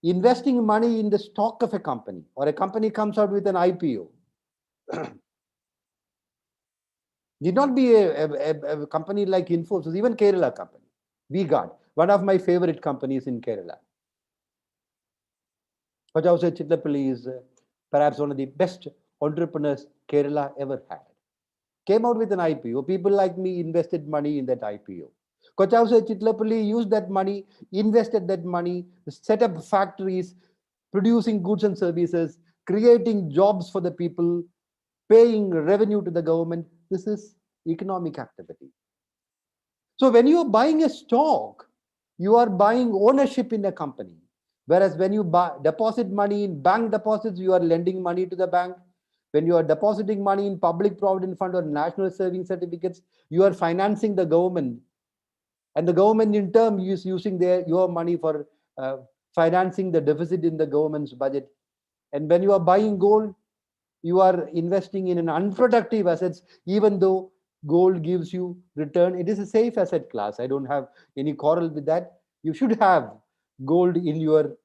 investing money in the stock of a company, or a company comes out with an IPO, need not be a company like Infosys, even Kerala company, VIJAYAKUMAR, one of my favorite companies in Kerala. Pajause Chitlapalli is perhaps one of the best entrepreneurs Kerala ever had. came out with an IPO. People like me invested money in that IPO. Kochausa Chitlapalli used that money, invested that money, set up factories, producing goods and services, creating jobs for the people, paying revenue to the government. This is economic activity. So when you are buying a stock, you are buying ownership in a company. Whereas when you deposit money in bank deposits, you are lending money to the bank. When you are depositing money in public provident fund or national saving certificates, you are financing the government. And the government in turn is using your money for financing the deficit in the government's budget. And when you are buying gold, you are investing in an unproductive assets, even though gold gives you return. It is a safe asset class. I don't have any quarrel with that. You should have gold in your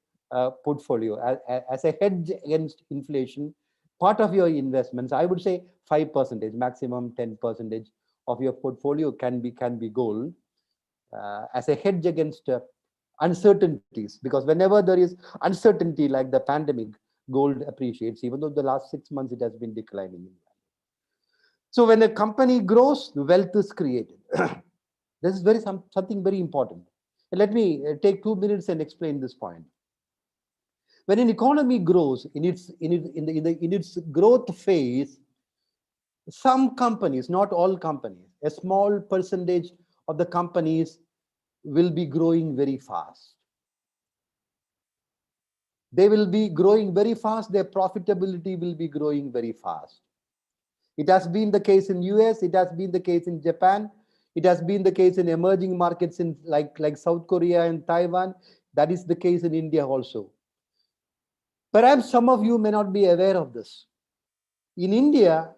portfolio as a hedge against inflation. Part of your investments, I would say 5%, maximum 10% of your portfolio can be gold as a hedge against uncertainties. Because whenever there is uncertainty like the pandemic, gold appreciates, even though the last 6 months it has been declining. So when a company grows, wealth is created. This is something very important. Let me take 2 minutes and explain this point. When an economy grows in its growth phase, some companies, not all companies, a small percentage of the companies will be growing very fast. They will be growing very fast. Their profitability will be growing very fast. It has been the case in US. It has been the case in Japan. It has been the case in emerging markets in like South Korea and Taiwan. That is the case in India also. Perhaps some of you may not be aware of this. In India,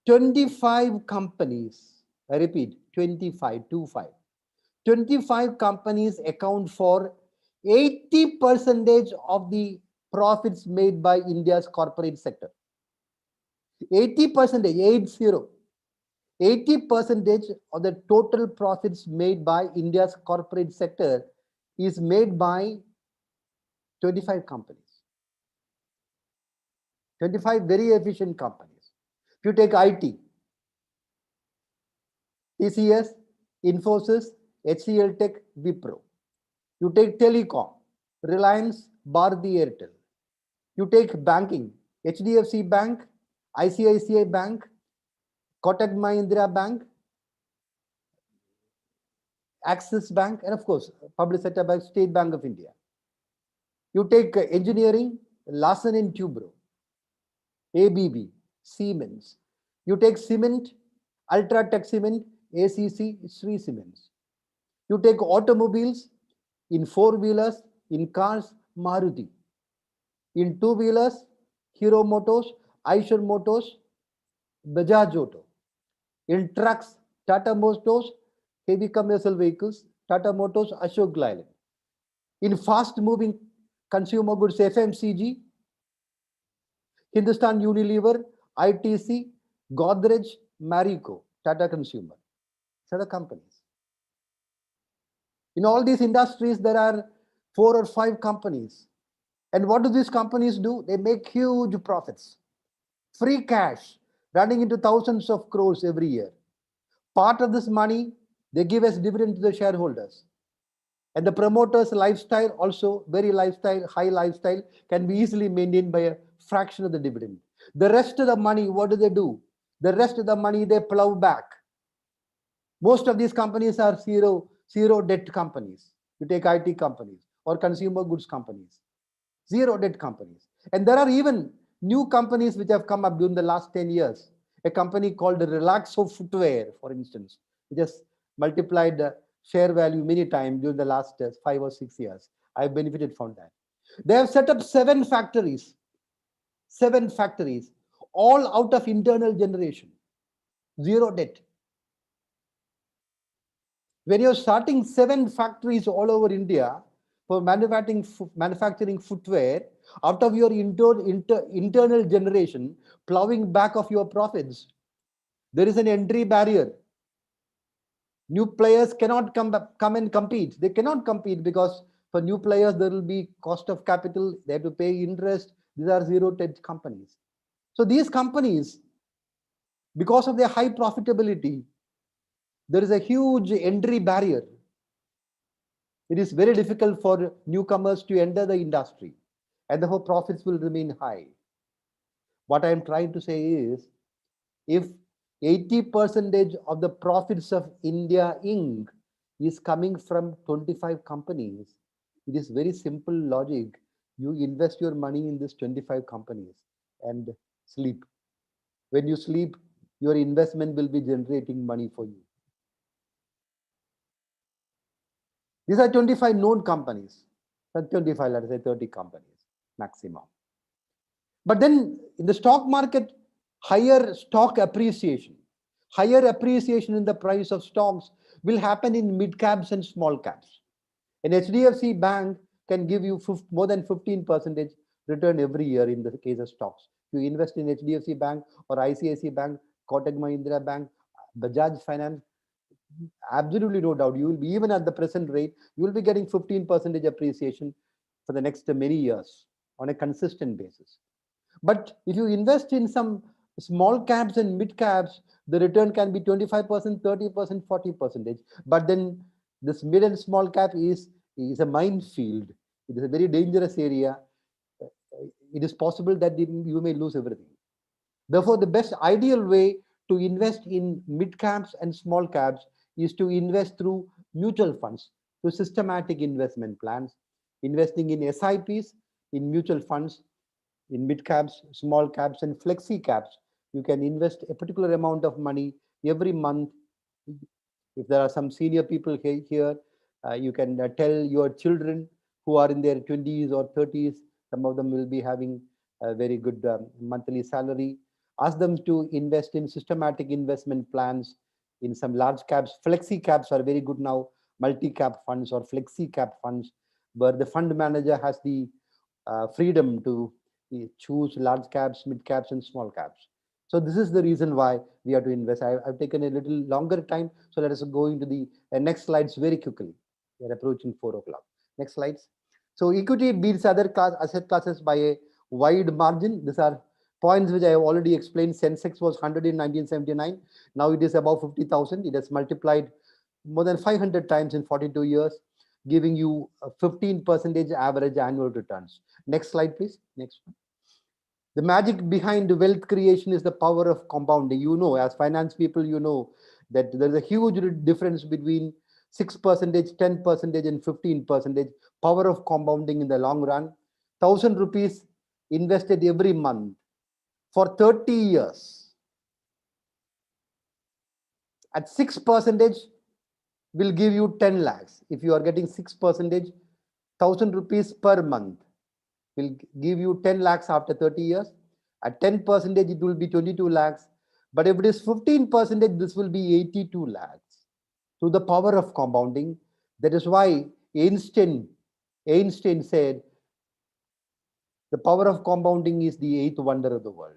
25 companies, I repeat, 25 companies account for 80% of the profits made by India's corporate sector. 80%, 80% of the total profits made by India's corporate sector is made by 25 companies. 25 very efficient companies. If you take IT, TCS, Infosys, HCL Tech, Wipro. You take telecom, Reliance, Bharti Airtel. You take banking, HDFC Bank, ICICI Bank, Kotak Mahindra Bank, Axis Bank, and of course, public sector bank, State Bank of India. You take engineering, Larsen and Toubro, ABB, Siemens. You take cement, Ultratech Cement, ACC, Sri Cements. You take automobiles, in four-wheelers, in cars, Maruti. In two-wheelers, Hero Motors, Eicher Motors, Bajaj Auto. In trucks, Tata Motors, heavy commercial vehicles, Tata Motors, Ashok Leyland. In fast-moving consumer goods, FMCG, Hindustan Unilever, ITC, Godrej, Marico, Tata Consumer. These are the companies. In all these industries, there are 4 or 5 companies. And what do these companies do? They make huge profits. Free cash running into thousands of crores every year. Part of this money, they give as dividend to the shareholders. And the promoters' lifestyle also, high lifestyle, can be easily maintained by a fraction of the dividend. The rest of the money, what do? The rest of the money, they plow back. Most of these companies are zero debt companies. You take IT companies or consumer goods companies. Zero debt companies. And there are even new companies which have come up during the last 10 years. A company called Relaxo Footwear, for instance, which has multiplied the share value many times during the last 5 or 6 years. I've benefited from that. They have set up 7 factories, all out of internal generation. Zero debt. When you're starting 7 factories all over India for manufacturing footwear, out of your internal generation, plowing back of your profits, there is an entry barrier. New players cannot come and compete. They cannot compete because for new players, there will be cost of capital. They have to pay interest. These are zero debt companies. So these companies Because of their high profitability, there is a huge entry barrier. It is very difficult for newcomers to enter the industry, and therefore profits will remain high. What I am trying to say is, if 80% of the profits of India Inc. is coming from 25 companies, it is very simple logic. You invest your money in these 25 companies and sleep. When you sleep, your investment will be generating money for you. These are 25 known companies. Not 25, let us say 30 companies maximum. But then in the stock market, higher stock appreciation, higher appreciation in the price of stocks will happen in mid caps and small caps. An HDFC bank can give you more than 15% return every year in the case of stocks. You invest in HDFC Bank or ICICI Bank, Kotak Mahindra Bank, Bajaj Finance, absolutely no doubt, you will be, even at the present rate, you will be getting 15% appreciation for the next many years on a consistent basis. But if you invest in some small caps and mid caps, the return can be 25%, 30%, 40%. But then this mid and small cap is a minefield. It is a very dangerous area. It is possible that you may lose everything. Therefore, the best ideal way to invest in mid caps and small caps is to invest through mutual funds, through systematic investment plans, investing in SIPs, in mutual funds, in mid caps, small caps, and flexi caps. You can invest a particular amount of money every month. If there are some senior people here, you can tell your children who are in their 20s or 30s, some of them will be having a very good monthly salary. Ask them to invest in systematic investment plans in some large caps. Flexi caps are very good now, multi-cap funds or flexi cap funds, where the fund manager has the freedom to choose large caps, mid caps, and small caps. So this is the reason why we have to invest. I've taken a little longer time, so let us go into the next slides very quickly. We are approaching 4 o'clock. Next slides. So equity beats other asset classes by a wide margin. These are points which I have already explained. Sensex was 100 in 1979. Now it is above 50,000. It has multiplied more than 500 times in 42 years, giving you 15% average annual returns. Next slide, please. Next one. The magic behind wealth creation is the power of compounding. You know, as finance people, you know that there's a huge difference between 6%, 10%, and 15%. Power of compounding in the long run. 1,000 rupees invested every month for 30 years at 6% will give you 10 lakhs. If you are getting 6%, 1,000 rupees per month will give you 10 lakhs after 30 years. At 10%, it will be 22 lakhs. But if it is 15%, this will be 82 lakhs. So the power of compounding. That is why Einstein said, the power of compounding is the 8th wonder of the world.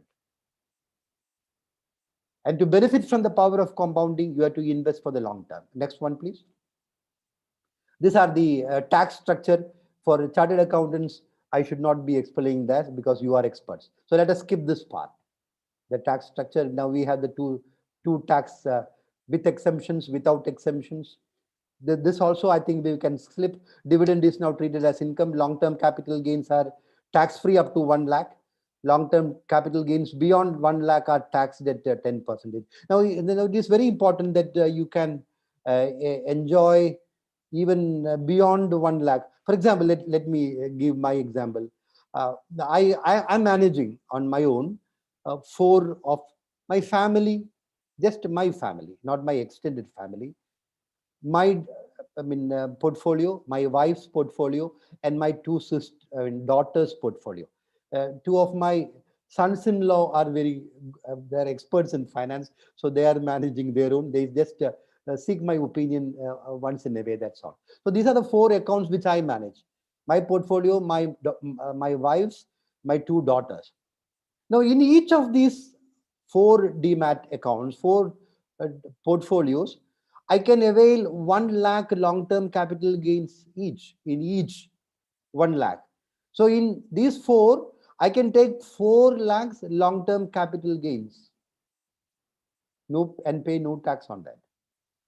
And to benefit from the power of compounding, you have to invest for the long term. Next one, please. These are the tax structure for chartered accountants. I should not be explaining that because you are experts. So let us skip this part. The tax structure. Now we have the two tax with exemptions, without exemptions. This also, I think we can slip. Dividend is now treated as income. Long-term capital gains are tax-free up to 1 lakh. Long-term capital gains beyond 1 lakh are taxed at 10%. Now, it is very important that you can enjoy even beyond 1 lakh. For example, let me give my example. I'm managing on my own 4 of my family, just my family, not my extended family. My portfolio, my wife's portfolio, and my two daughters' portfolio. 2 of my sons-in-law are they're experts in finance, so they are managing their own. They just seek my opinion once in a way. That's all. So these are the 4 accounts which I manage: my portfolio, my wife's, my 2 daughters. Now, in each of these 4 demat accounts, 4 portfolios, I can avail 1 lakh long-term capital gains each, in each 1 lakh. So in these 4, I can take 4 lakhs long-term capital gains. no, and pay no tax on that.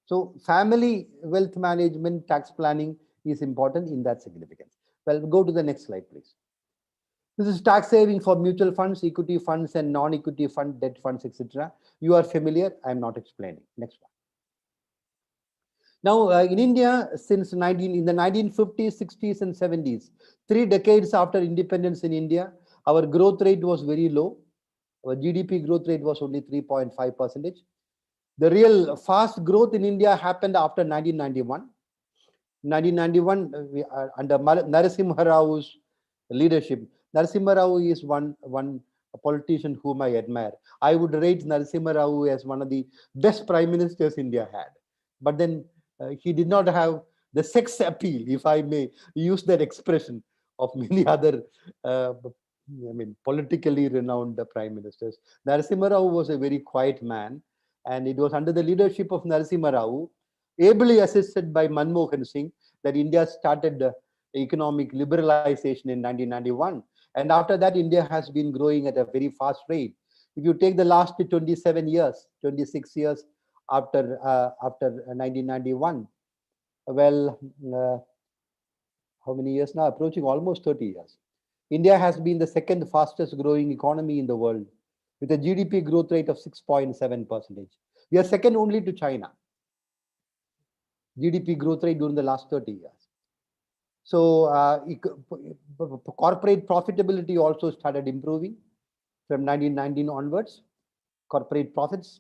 So family wealth management, tax planning is important in that significance. Well, go to the next slide, please. This is tax saving for mutual funds, equity funds, and non-equity fund, debt funds, etc. You are familiar. I'm not explaining. Next one. Now, in India, since in the 1950s, 60s, and 70s, 3 decades after independence in India, our growth rate was very low. Our GDP growth rate was only 3.5%. The real fast growth in India happened after 1991. 1991, under Narasimha Rao's leadership. Narasimha Rao is one politician whom I admire. I would rate Narasimha Rao as one of the best prime ministers India had. But then he did not have the sex appeal, if I may use that expression, of many other politically renowned prime ministers. Narasimha Rao was a very quiet man, and it was under the leadership of Narasimha Rao, ably assisted by Manmohan Singh, that India started economic liberalization in 1991. And after that, India has been growing at a very fast rate. If you take the last 27 years, 26 years after 1991, well, how many years now? Approaching almost 30 years. India has been the second fastest growing economy in the world, with a GDP growth rate of 6.7%. We are second only to China. GDP growth rate during the last 30 years. So corporate profitability also started improving from 1919 onwards. Corporate profits,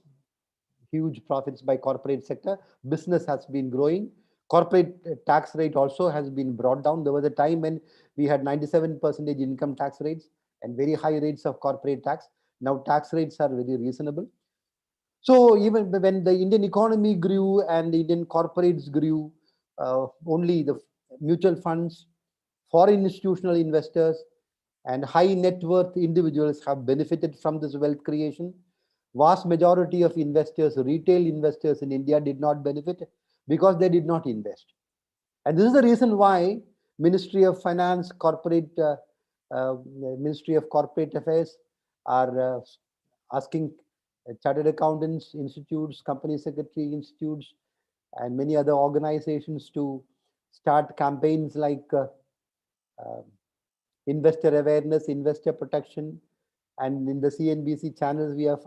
huge profits by corporate sector. Business has been growing. Corporate tax rate also has been brought down. There was a time when we had 97% income tax rates and very high rates of corporate tax. Now tax rates are very reasonable. So even when the Indian economy grew and the Indian corporates grew, only the mutual funds, foreign institutional investors, and high net worth individuals have benefited from this wealth creation. Vast majority of investors, retail investors in India, did not benefit because they did not invest. And this is the reason why Ministry of Finance, Ministry of Corporate Affairs are asking chartered accountants institutes, company secretary institutes, and many other organizations to start campaigns like investor awareness, investor protection. And in the CNBC channels, we are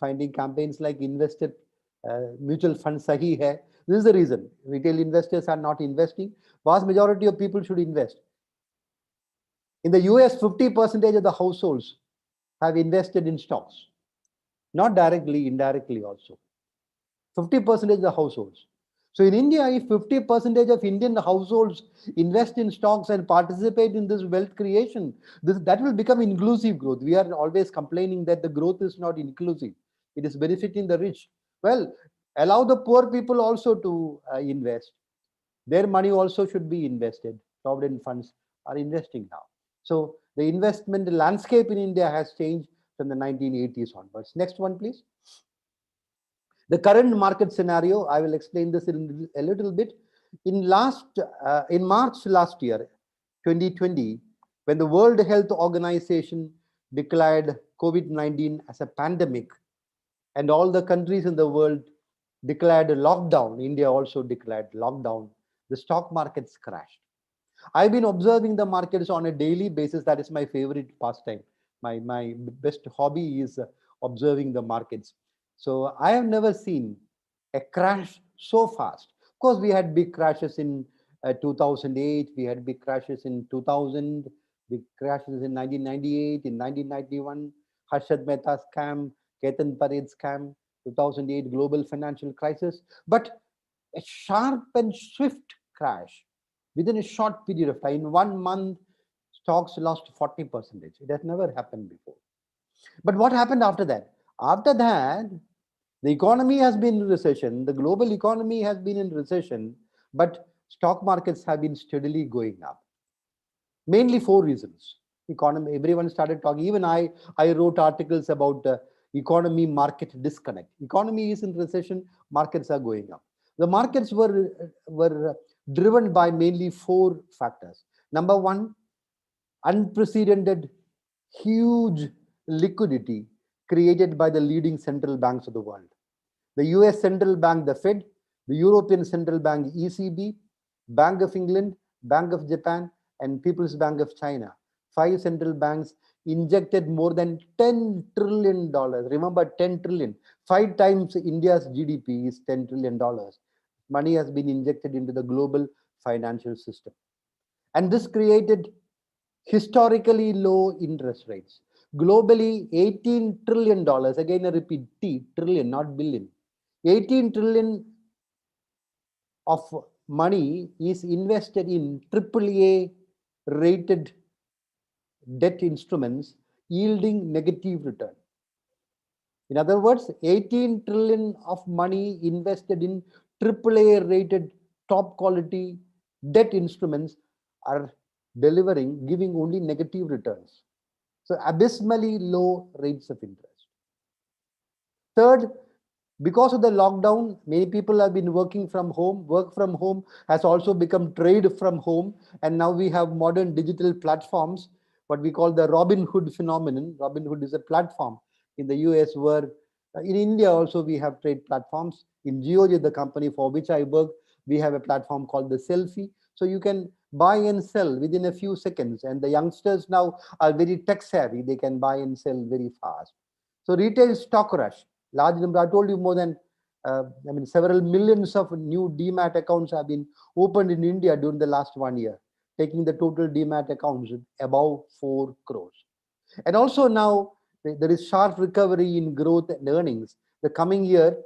finding campaigns like investor mutual fund sahi hai. This is the reason retail investors are not investing. Vast majority of people should invest. In the US, 50% of the households have invested in stocks. Not directly, indirectly also. 50% of the households. So in India, if 50% of Indian households invest in stocks and participate in this wealth creation, that will become inclusive growth. We are always complaining that the growth is not inclusive. It is benefiting the rich. Well, allow the poor people also to invest. Their money also should be invested. Sovereign funds are investing now. So the investment landscape in India has changed from the 1980s onwards. Next one, please. The current market scenario, I will explain this in a little bit. In March last year, 2020, when the World Health Organization declared COVID-19 as a pandemic, and all the countries in the world declared a lockdown, India also declared lockdown, the stock markets crashed. I've been observing the markets on a daily basis. That is my favorite pastime. My best hobby is observing the markets. So I have never seen a crash so fast. Of course, we had big crashes in 2008. We had big crashes in 2000. Big crashes in 1998, in 1991. Harshad Mehta scam, Ketan Parekh scam, 2008 global financial crisis. But a sharp and swift crash within a short period of time. In 1 month, stocks lost 40%. It has never happened before. But what happened after that? After that, the economy has been in recession. The global economy has been in recession, but stock markets have been steadily going up. Mainly 4 reasons. Economy, everyone started talking. Even I wrote articles about economy market disconnect. Economy is in recession, markets are going up. The markets were driven by mainly 4 factors. Number 1, unprecedented, huge liquidity created by the leading central banks of the world. the US Central Bank, the Fed, the European Central Bank, ECB, Bank of England, Bank of Japan, and People's Bank of China. 5 central banks injected more than $10 trillion. Remember, 10 trillion. 5 times India's GDP is $10 trillion. Money has been injected into the global financial system. And this created historically low interest rates. Globally, $18 trillion, again I repeat, trillion, not billion. 18 trillion of money is invested in AAA rated debt instruments yielding negative return. In other words, 18 trillion of money invested in AAA rated top quality debt instruments are giving only negative returns. So abysmally low rates of interest. Third, because of the lockdown, many people have been working from home. Work from home has also become trade from home. And now we have modern digital platforms, what we call the Robin Hood phenomenon. Robin Hood is a platform in the US where in India also we have trade platforms. In Geoja, the company for which I work, we have a platform called the Selfie. So you can buy and sell within a few seconds. And the youngsters now are very tech savvy. They can buy and sell very fast. So retail stock rush. Large number, I told you more than, several millions of new Demat accounts have been opened in India during the last 1 year, taking the total Demat accounts above 4 crores. And also now there is sharp recovery in growth and earnings. The coming year,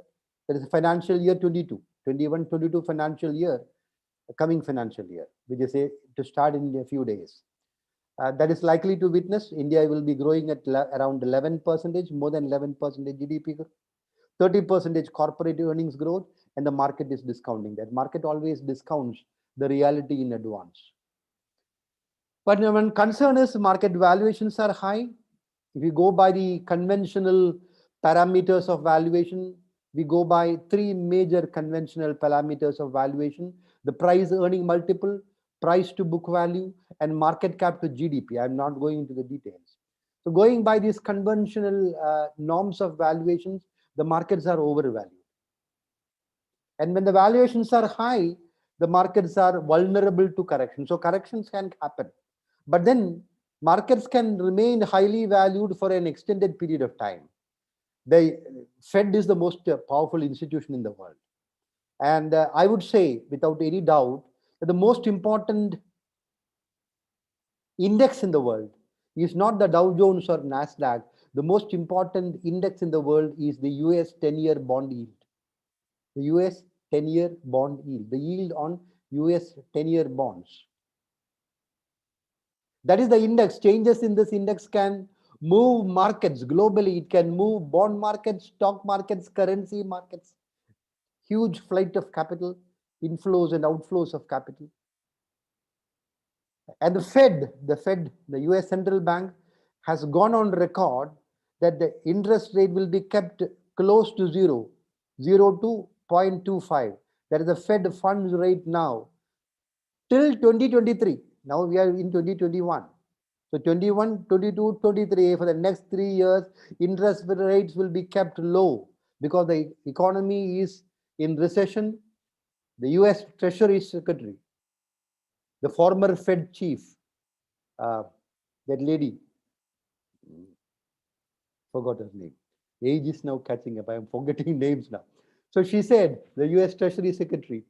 there is financial year 21-22 financial year, the coming financial year, which is to start in a few days. That is likely to witness India will be growing at around 11%, more than 11% GDP growth, 30% corporate earnings growth, and the market is discounting that. Market always discounts the reality in advance. But when concern is market valuations are high, if you go by the conventional parameters of valuation, we go by 3 major conventional parameters of valuation: the price earning multiple, price to book value, and market cap to GDP. I'm not going into the details. So going by these conventional norms of valuations, the markets are overvalued. And when the valuations are high, the markets are vulnerable to correction. So corrections can happen. But then markets can remain highly valued for an extended period of time. The Fed is the most powerful institution in the world. And I would say, without any doubt, that the most important index in the world is not the Dow Jones or NASDAQ. The most important index in the world is the US 10-year bond yield. The US 10-year bond yield, the yield on US 10-year bonds. That is the index. Changes in this index can move markets globally. It can move bond markets, stock markets, currency markets. Huge flight of capital, inflows and outflows of capital. And the Fed, the US Central Bank, has gone on record that the interest rate will be kept close to 0 to 0.25. That is the Fed funds rate now till 2023. Now we are in 2021. So 21, 22, 23, for the next 3 years, interest rates will be kept low because the economy is in recession. The US Treasury Secretary, the former Fed chief, that lady, forgot her name. Age is now catching up. I am forgetting names now. So she said, the US Treasury Secretary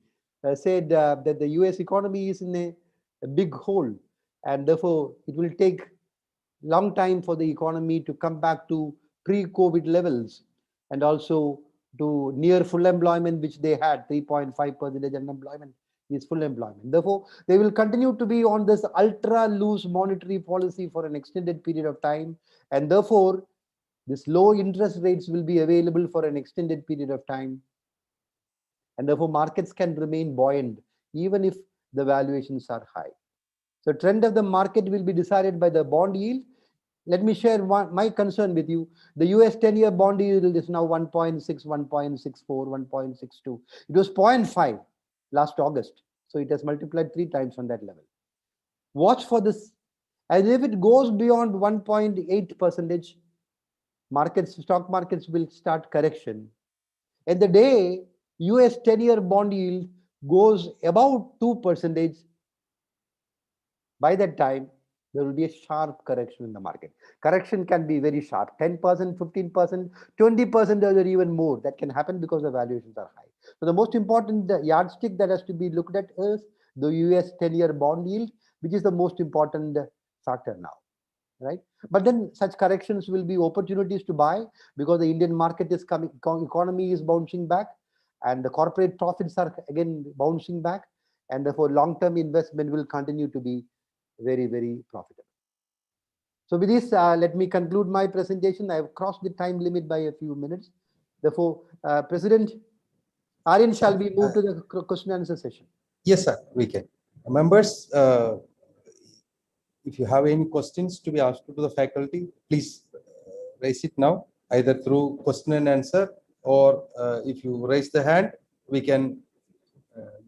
said that the US economy is in a big hole, and therefore it will take long time for the economy to come back to pre-COVID levels, and also to near full employment, which they had. 3.5% unemployment is full employment. Therefore, they will continue to be on this ultra loose monetary policy for an extended period of time, and therefore this low interest rates will be available for an extended period of time, and therefore markets can remain buoyant even if the valuations are high. So trend of the market will be decided by the bond yield. Let me share my concern with you. The US 10-year bond yield is now 1.6, 1.64, 1.62. It was 0.5 last August. So it has multiplied 3 times on that level. Watch for this. And if it goes beyond 1.8%, stock markets will start correction. And the day US 10-year bond yield goes about 2%, by that time, there will be a sharp correction in the market. Correction can be very sharp, 10%, 15%, 20% or even more. That can happen because the valuations are high. So the most important yardstick that has to be looked at is the US 10-year bond yield, which is the most important factor now, right? But then such corrections will be opportunities to buy because the Indian market is coming, economy is bouncing back, and the corporate profits are again bouncing back, and therefore long-term investment will continue to be very, very profitable. So with this, let me conclude my presentation. I have crossed the time limit by a few minutes. Therefore, President Aryan, shall we move to the question and answer session? Yes, sir, we can. Members, if you have any questions to be asked to the faculty, please raise it now, either through question and answer, or if you raise the hand, we can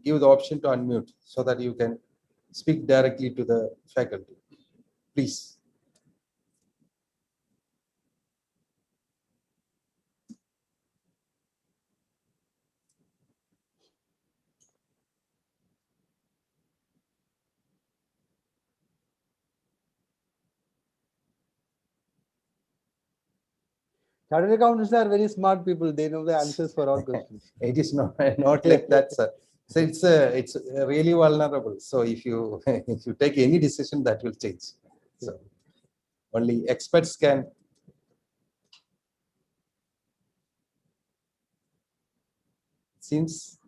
give the option to unmute so that you can speak directly to the faculty. Please. Chartered accountants are very smart people. They know the answers for all questions. It is not like that, sir. So it's really vulnerable. So if you if you take any decision, that will change. So only experts can. Seems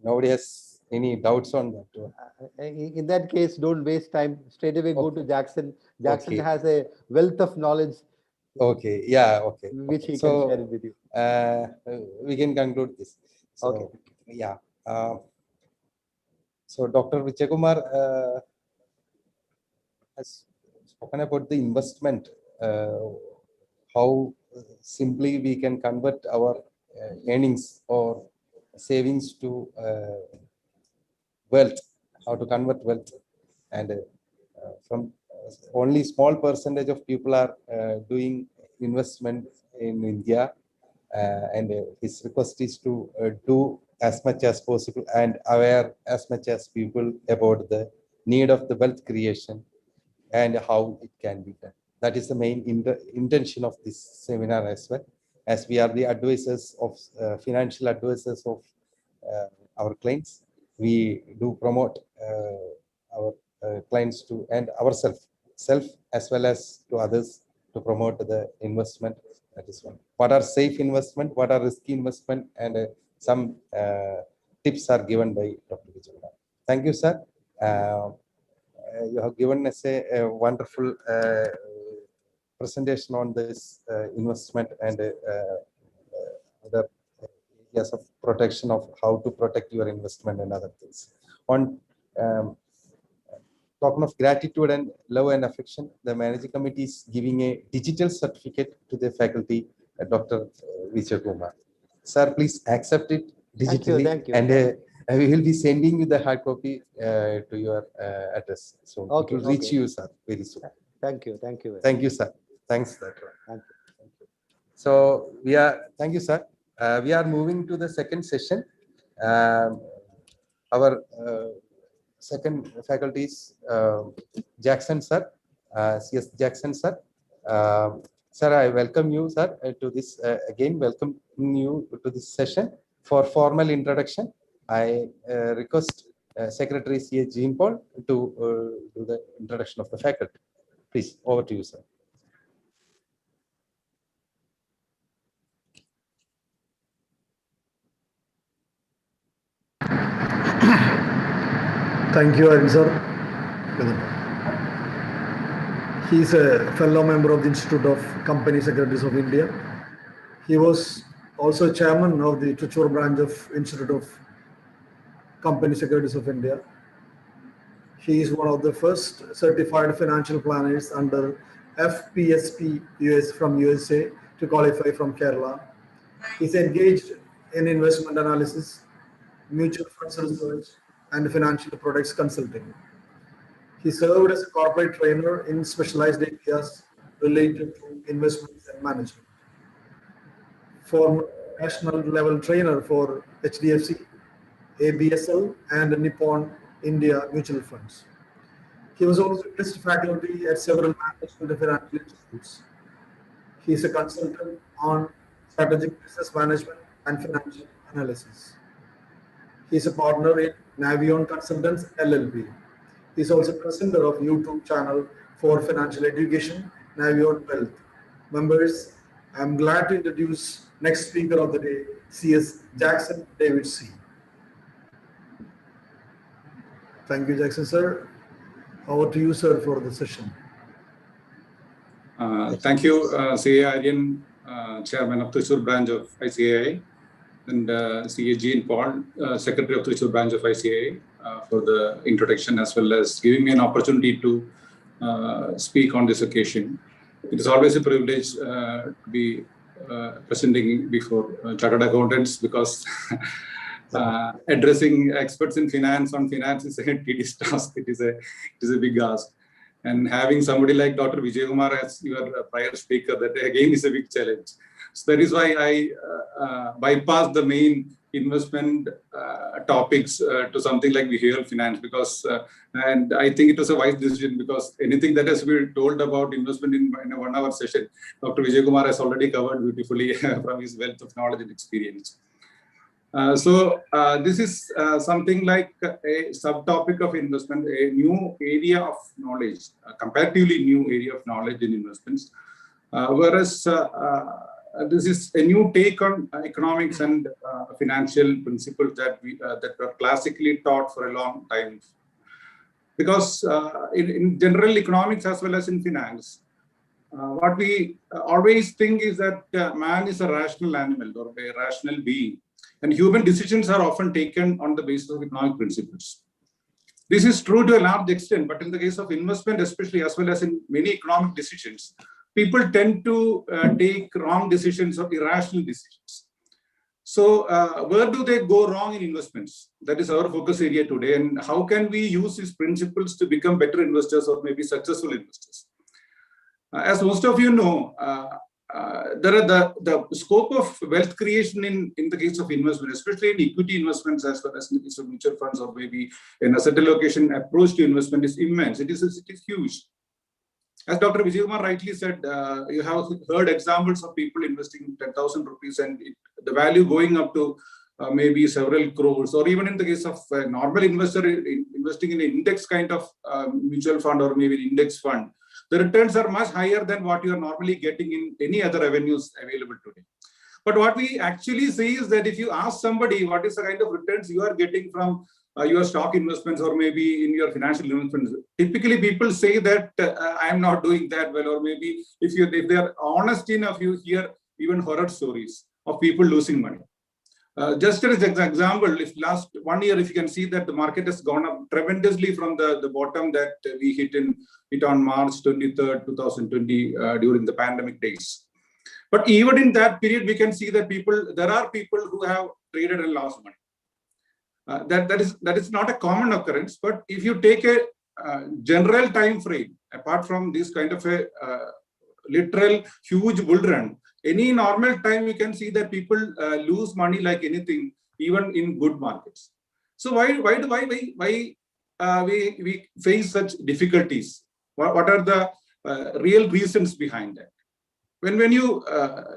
nobody has any doubts on that. In that case, don't waste time. Straight away go to Jackson. Jackson Okay. has a wealth of knowledge. Okay. Yeah. Okay. Which he So, can share it with you. We can conclude this. So, Okay. Yeah. So Dr. Vijayakumar has spoken about the investment, how simply we can convert our earnings or savings to wealth, how to convert wealth, and from only small percentage of people are doing investment in India, and his request is to do as much as possible and aware as much as people about the need of the wealth creation and how it can be done. That is the main intention of this seminar as well, as we are the advisors of financial advisors of our clients. We do promote our clients to and ourselves, self as well as to others, to promote the investment. That is one. What are safe investment? What are risky investment? And some tips are given by Dr. Vijayakumar. Thank you, sir. You have given us a wonderful presentation on this investment and other areas of protection of how to protect your investment and other things. On token of gratitude and love and affection, the managing committee is giving a digital certificate to the faculty, Dr. Vijayakumar. Sir, please accept it digitally. Thank you. And we will be sending you the hard copy to your address. So Okay, it will reach you, sir, very soon. Thank you. Thank you. Thank you, sir. Thanks, sir. Thank you. Thank you. So thank you, sir. We are moving to the second session. Our second faculty is Jackson, sir. CS Jackson, sir. Sir, I welcome you, sir, to this again. Welcome you to this session. For formal introduction, I request Secretary C. Jean Paul to do the introduction of the faculty. Please, over to you, sir. Thank you, Aryan sir. He is a fellow member of the Institute of Company Secretaries of India. He was also chairman of the Trichure branch of Institute of Company Secretaries of India. He is one of the first certified financial planners under FPSP US from USA to qualify from Kerala. He's engaged in investment analysis, mutual funds research, and financial products consulting. He served as a corporate trainer in specialized areas related to investments and management. For national level trainer for HDFC, ABSL, and Nippon India mutual funds. He was also guest faculty at several management and financial institutes. He is a consultant on strategic business management and financial analysis. He is a partner in Navion Consultants LLP. He is also presenter of YouTube channel for financial education, Navion Wealth. Members, I am glad to introduce next speaker of the day, CS Jackson David C. Thank you, Jackson sir. Over to you, sir, for the session. Thank you, CA Aryan, Chairman of Thrissur branch of ICAI, and CA Jean Paul, Secretary of Thrissur branch of ICAI, for the introduction as well as giving me an opportunity to speak on this occasion. It is always a privilege to be presenting before chartered accountants, because addressing experts in finance on finance is a tedious task. It is a big ask. And having somebody like Dr. Vijayakumar as your prior speaker, that again is a big challenge. So that is why I bypassed the main investment topics to something like behavioral finance, because and I think it was a wise decision, because anything that has been told about investment in a 1 hour session, Dr. Vijayakumar has already covered beautifully from his wealth of knowledge and experience. So this is something like a subtopic of investment, a new area of knowledge, a comparatively new area of knowledge in investments. Whereas this is a new take on economics and financial principles that were classically taught for a long time. Because in general economics as well as in finance, what we always think is that man is a rational animal or a rational being. And human decisions are often taken on the basis of economic principles. This is true to a large extent, but in the case of investment, especially as well as in many economic decisions, people tend to take wrong decisions or irrational decisions. So where do they go wrong in investments? That is our focus area today. And how can we use these principles to become better investors or maybe successful investors? As most of you know, there are the scope of wealth creation in the case of investment, especially in equity investments as well as in the case of mutual funds or maybe an asset allocation approach to investment, is immense. It is huge. As Dr. Vijayakumar rightly said, you have heard examples of people investing 10,000 rupees and the value going up to maybe several crores, or even in the case of a normal investor investing in an index kind of mutual fund or maybe an index fund, the returns are much higher than what you are normally getting in any other avenues available today. But what we actually see is that if you ask somebody what is the kind of returns you are getting from your stock investments or maybe in your financial investments, typically people say that I am not doing that well, or maybe if they are honest enough, you hear even horror stories of people losing money. Just as an example, if last 1 year, if you can see that the market has gone up tremendously from the bottom that we hit on March 23rd, 2020 during the pandemic days. But even in that period, we can see that there are people who have traded and lost money. That is not a common occurrence. But if you take a general time frame, apart from this kind of a literal huge bull run, any normal time you can see that people lose money like anything, even in good markets. So why we face such difficulties? What are the real reasons behind that? When you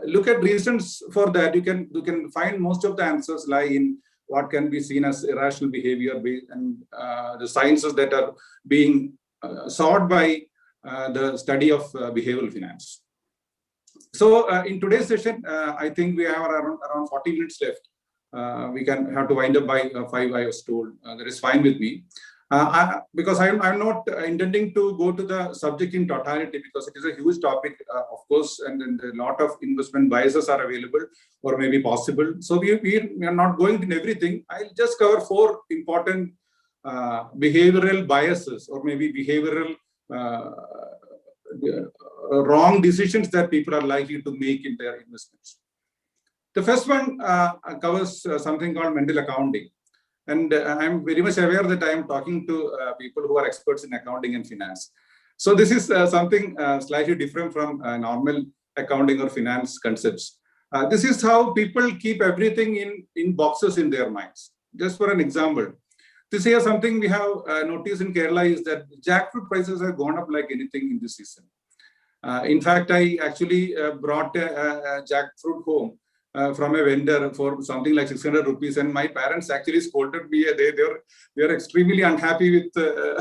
look at reasons for that, you can find most of the answers lie in what can be seen as irrational behavior and the sciences that are being sought by the study of behavioral finance. So in today's session, I think we have around 40 minutes left. We can have to wind up by 5, I was told. That is fine with me. Because I'm not intending to go to the subject in totality, because it is a huge topic, of course, and a lot of investment biases are available or maybe possible. So we are not going in everything. I'll just cover 4 important behavioral biases or maybe behavioral wrong decisions that people are likely to make in their investments. The first one covers something called mental accounting. And I'm very much aware that I am talking to people who are experts in accounting and finance. So this is something slightly different from normal accounting or finance concepts. This is how people keep everything in boxes in their minds. Just for an example, this year something we have noticed in Kerala is that jackfruit prices have gone up like anything in this season. In fact, I actually brought a jackfruit home from a vendor for something like 600 rupees, and my parents actually scolded me. They are extremely unhappy with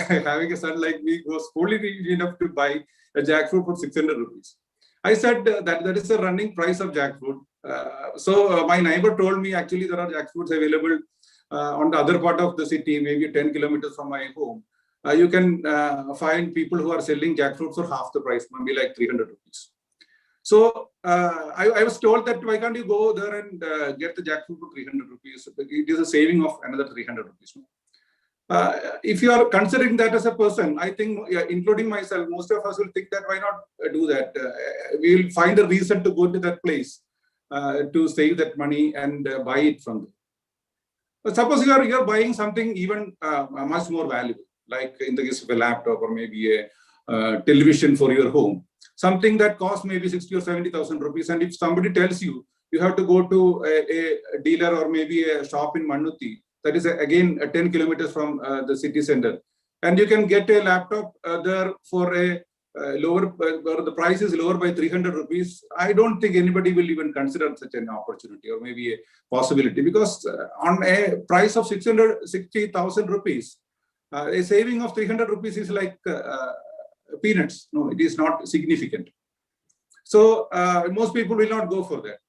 having a son like me who was foolish enough to buy a jackfruit for 600 rupees. I said that is the running price of jackfruit. So my neighbor told me actually there are jackfruits available on the other part of the city, maybe 10 kilometers from my home. You can find people who are selling jackfruit for half the price, maybe like 300 rupees. So I was told that why can't you go there and get the jackfruit for 300 rupees? It is a saving of another 300 rupees. If you are considering that as a person, I think, including myself, most of us will think that why not do that? We will find a reason to go to that place to save that money and buy it from them. But suppose you are buying something even much more valuable, like in the case of a laptop or maybe a television for your home, something that costs maybe 60 or 70,000 rupees. And if somebody tells you, you have to go to a dealer or maybe a shop in Manuti, that is again 10 kilometers from the city center, and you can get a laptop there for a lower, where the price is lower by 300 rupees, I don't think anybody will even consider such an opportunity or maybe a possibility, because on a price of 660,000 rupees, a saving of 300 rupees is like peanuts. No, it is not significant. So most people will not go for that.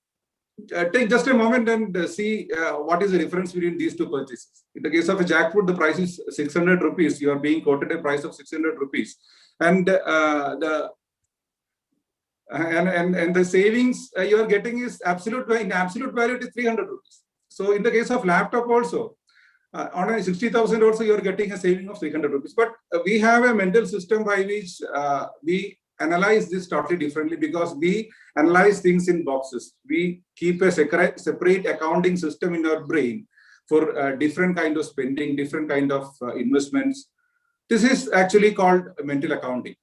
Take just a moment and see what is the difference between these two purchases. In the case of a jackfruit, the price is 600 rupees. You are being quoted a price of 600 rupees. And the savings you are getting is in absolute value it is 300 rupees. So in the case of laptop also, on a 60,000 also you are getting a saving of 300 rupees. But we have a mental system by which we analyze this totally differently, because we analyze things in boxes. We keep a separate accounting system in our brain for different kind of spending, different kind of investments. This is actually called mental accounting.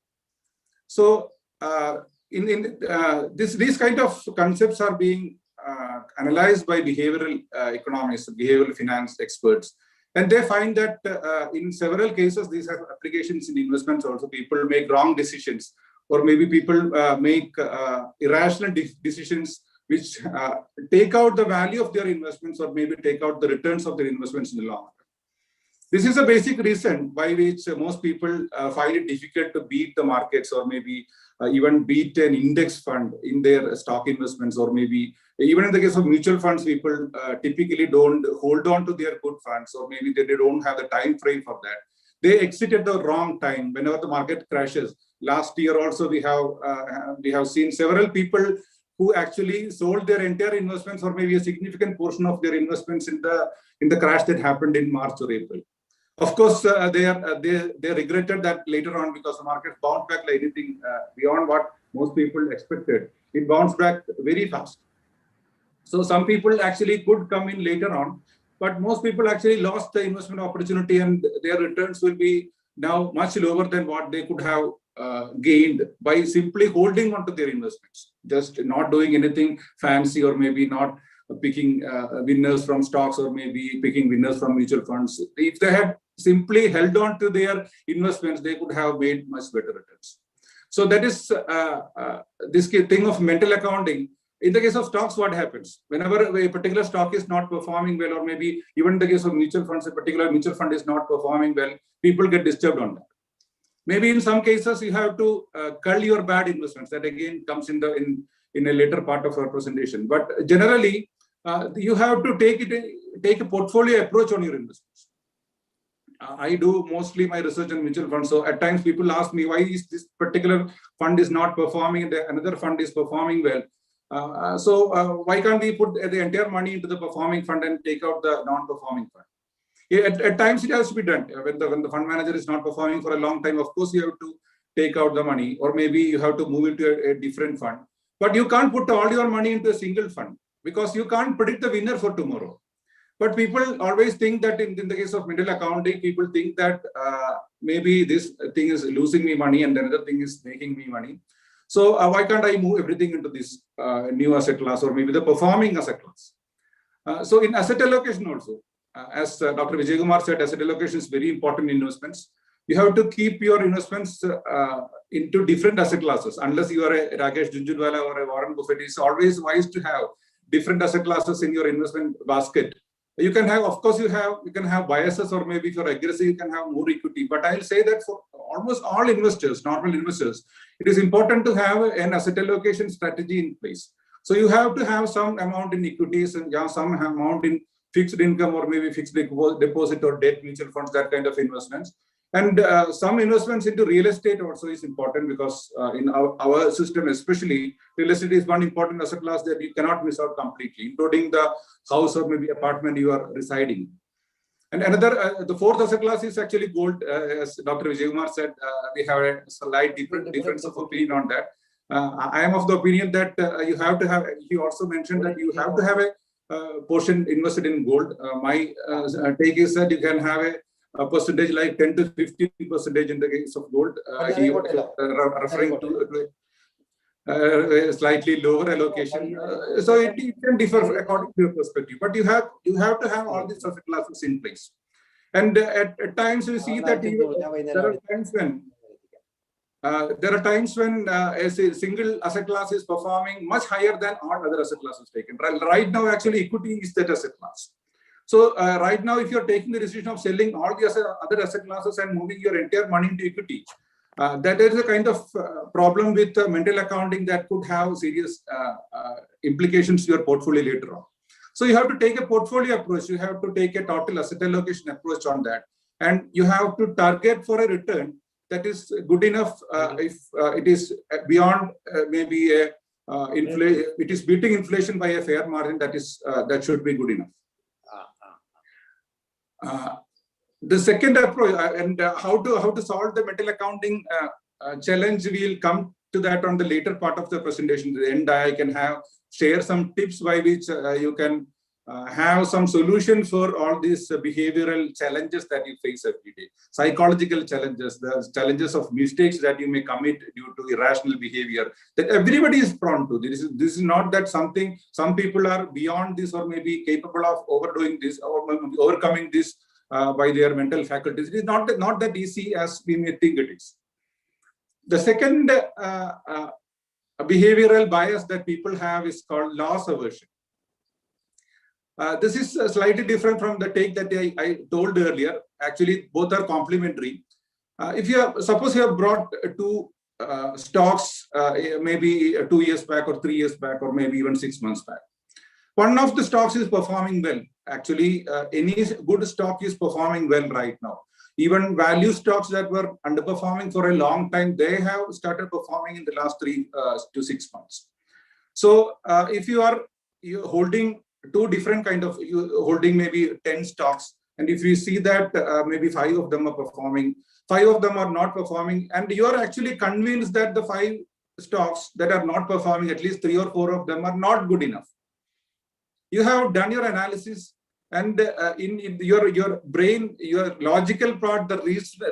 So these kind of concepts are being analyzed by behavioral economists, behavioral finance experts. And they find that in several cases, these have applications in investments also. People make wrong decisions, or maybe people make irrational decisions which take out the value of their investments, or maybe take out the returns of their investments in the long run. This is a basic reason by which most people find it difficult to beat the markets, or maybe even beat an index fund in their stock investments, or maybe even in the case of mutual funds, people typically don't hold on to their good funds, or maybe they don't have the time frame for that. They exit at the wrong time whenever the market crashes. Last year also we have seen several people who actually sold their entire investments, or maybe a significant portion of their investments in the crash that happened in March or April. Of course, they regretted that later on, because the market bounced back like anything beyond what most people expected. It bounced back very fast. So some people actually could come in later on, but most people actually lost the investment opportunity, and their returns will be now much lower than what they could have gained by simply holding on to their investments, just not doing anything fancy, or maybe not picking winners from stocks, or maybe picking winners from mutual funds. If they had simply held on to their investments, they could have made much better returns. So that is this thing of mental accounting. In the case of stocks, what happens? Whenever a particular stock is not performing well, or maybe even in the case of mutual funds, a particular mutual fund is not performing well, people get disturbed on that. Maybe in some cases, you have to cull your bad investments. That again comes in a later part of our presentation. But generally, you have to take a portfolio approach on your investments. I do mostly my research on mutual funds. So at times people ask me, why is this particular fund is not performing and another fund is performing well? Why can't we put the entire money into the performing fund and take out the non-performing fund? At times it has to be done. When the fund manager is not performing for a long time, of course you have to take out the money, or maybe you have to move into a different fund. But you can't put all your money into a single fund, because you can't predict the winner for tomorrow. But people always think that in the case of mental accounting, people think that maybe this thing is losing me money and another thing is making me money. So why can't I move everything into this new asset class, or maybe the performing asset class? So in asset allocation also, as Dr. Vijayakumar said, asset allocation is very important in investments. You have to keep your investments into different asset classes. Unless you are a Rakesh Jhunjhunwala or a Warren Buffett, it's always wise to have different asset classes in your investment basket. You can have, of course, you can have biases, or maybe if you're aggressive, you can have more equity. But I'll say that for almost all investors, normal investors, it is important to have an asset allocation strategy in place. So you have to have some amount in equities and some amount in fixed income, or maybe fixed deposit or debt mutual funds, that kind of investments. And some investments into real estate also is important, because in our system, especially, real estate is one important asset class that you cannot miss out completely, including the house or maybe apartment you are residing. And another, the fourth asset class is actually gold. As Dr. Vijayakumar said, we have a slight difference of opinion on that. I am of the opinion that you have to have, he also mentioned that you have to have a portion invested in gold. My take is that you can have a percentage like 10 to 15% in the case of gold. He referring to a slightly lower allocation. So it can differ according to your perspective. But you have to have all these asset classes in place. And at times we see that there are times when a single asset class is performing much higher than all other asset classes taken. Right now, actually, equity is that asset class. So right now, if you're taking the decision of selling all the other asset classes and moving your entire money into equity, that is a kind of problem with mental accounting that could have serious implications to your portfolio later on. So you have to take a portfolio approach. You have to take a total asset allocation approach on that. And you have to target for a return that is good enough if it is beyond maybe a it is beating inflation by a fair margin, that should be good enough. The second approach and how to solve the mental accounting challenge, we'll come to that on the later part of the presentation. At the end, I can share some tips by which you can have some solutions for all these behavioral challenges that you face every day, psychological challenges, the challenges of mistakes that you may commit due to irrational behavior that everybody is prone to. This is not that some people are beyond this or maybe capable of overdoing this or overcoming this by their mental faculties. It is not that easy as we may think it is. The second behavioral bias that people have is called loss aversion. This is slightly different from the take that I told earlier. Actually, both are complementary. Suppose you have brought two stocks, maybe 2 years back or 3 years back, or maybe even 6 months back. One of the stocks is performing well. Actually, any good stock is performing well right now. Even value stocks that were underperforming for a long time, they have started performing in the last 3 to 6 months. So if you're holding two different kind of, holding maybe 10 stocks, and if you see that maybe 5 of them are performing, 5 of them are not performing, and you are actually convinced that the 5 stocks that are not performing, at least 3 or 4 of them are not good enough. You have done your analysis, and in your brain, your logical part, the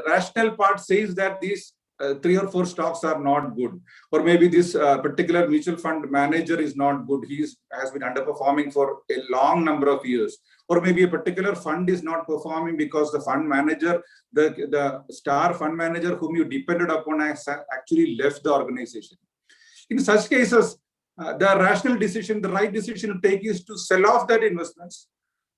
rational part says that these 3 or 4 stocks are not good, or maybe this particular mutual fund manager is not good. He has been underperforming for a long number of years, or maybe a particular fund is not performing because the fund manager, the star fund manager whom you depended upon has actually left the organization. In such cases, the rational decision, the right decision to take is to sell off that investments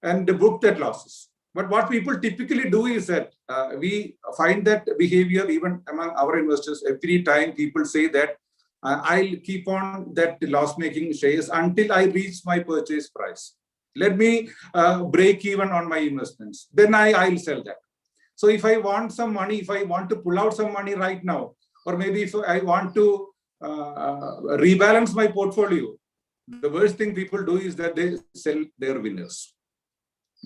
and book that losses. But what people typically do is that we find that behavior even among our investors. Every time people say that I'll keep on that loss-making shares until I reach my purchase price. Let me break even on my investments. Then I'll sell that. So if I want some money, if I want to pull out some money right now, or maybe if I want to rebalance my portfolio, the worst thing people do is that they sell their winners.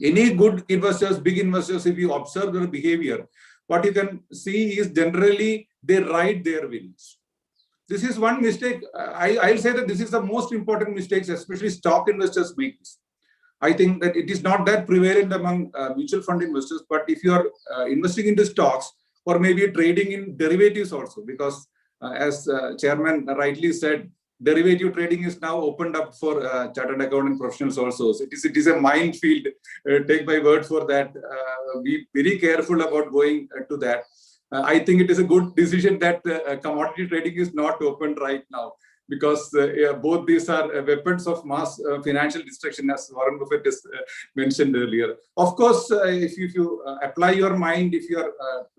Any good investors, big investors, if you observe their behavior, what you can see is generally they ride their winners. This is one mistake. I'll say that this is the most important mistakes, especially stock investors make this. I think that it is not that prevalent among mutual fund investors, but if you are investing into stocks or maybe trading in derivatives also, because As Chairman rightly said, derivative trading is now opened up for chartered accountant professionals also. So it is a minefield. Take my word for that. Be very careful about going to that. I think it is a good decision that commodity trading is not open right now, because both these are weapons of mass financial destruction, as Warren Buffett has mentioned earlier. Of course, if you apply your mind, if you are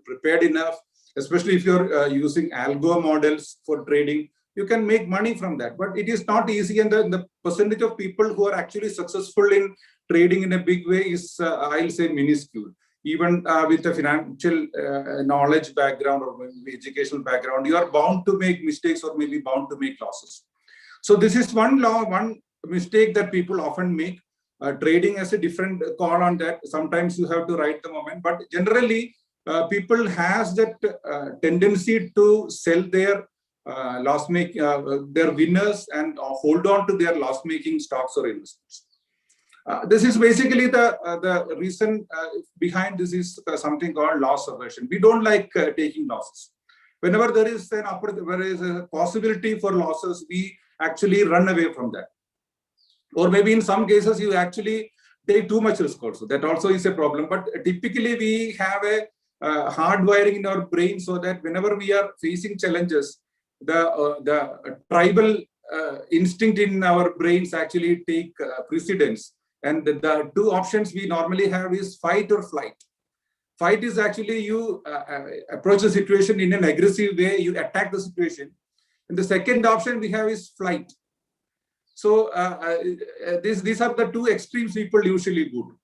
prepared enough, especially if you're using algo models for trading, you can make money from that. But it is not easy, and the percentage of people who are actually successful in trading in a big way is, I'll say, minuscule. Even with a financial knowledge background or maybe educational background, you are bound to make mistakes or maybe bound to make losses. So this is one mistake that people often make. Trading has a different call on that. Sometimes you have to ride the moment, but generally people has that tendency to sell their their winners and hold on to their loss-making stocks or investments. This is basically the reason behind this is something called loss aversion. We don't like taking losses. Whenever there is a possibility for losses, we actually run away from that. Or maybe in some cases, you actually take too much risk also. That also is a problem. But typically, we have a hard wiring in our brain so that whenever we are facing challenges, the tribal instinct in our brains actually take precedence. And the two options we normally have is fight or flight. Fight is actually you approach the situation in an aggressive way, you attack the situation. And the second option we have is flight. So these are the two extremes people usually go to.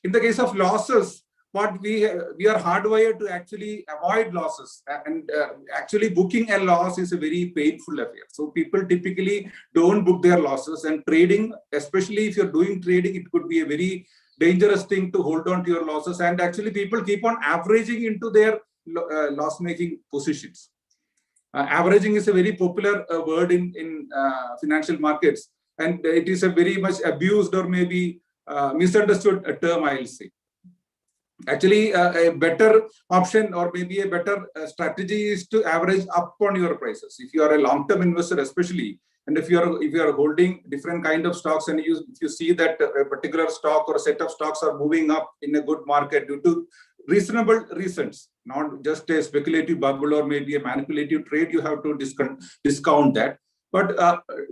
In the case of losses, what we are hardwired to actually avoid losses, and actually booking a loss is a very painful affair. So people typically don't book their losses, and trading, especially if you're doing trading, it could be a very dangerous thing to hold on to your losses. And actually people keep on averaging into their loss-making positions. Averaging is a very popular word in financial markets, and it is a very much abused or maybe misunderstood term, I'll say. Actually, a better option or maybe a better strategy is to average up on your prices. If you are a long-term investor, especially, and if you are holding different kind of stocks, and if you see that a particular stock or a set of stocks are moving up in a good market due to reasonable reasons, not just a speculative bubble or maybe a manipulative trade, you have to discount that. But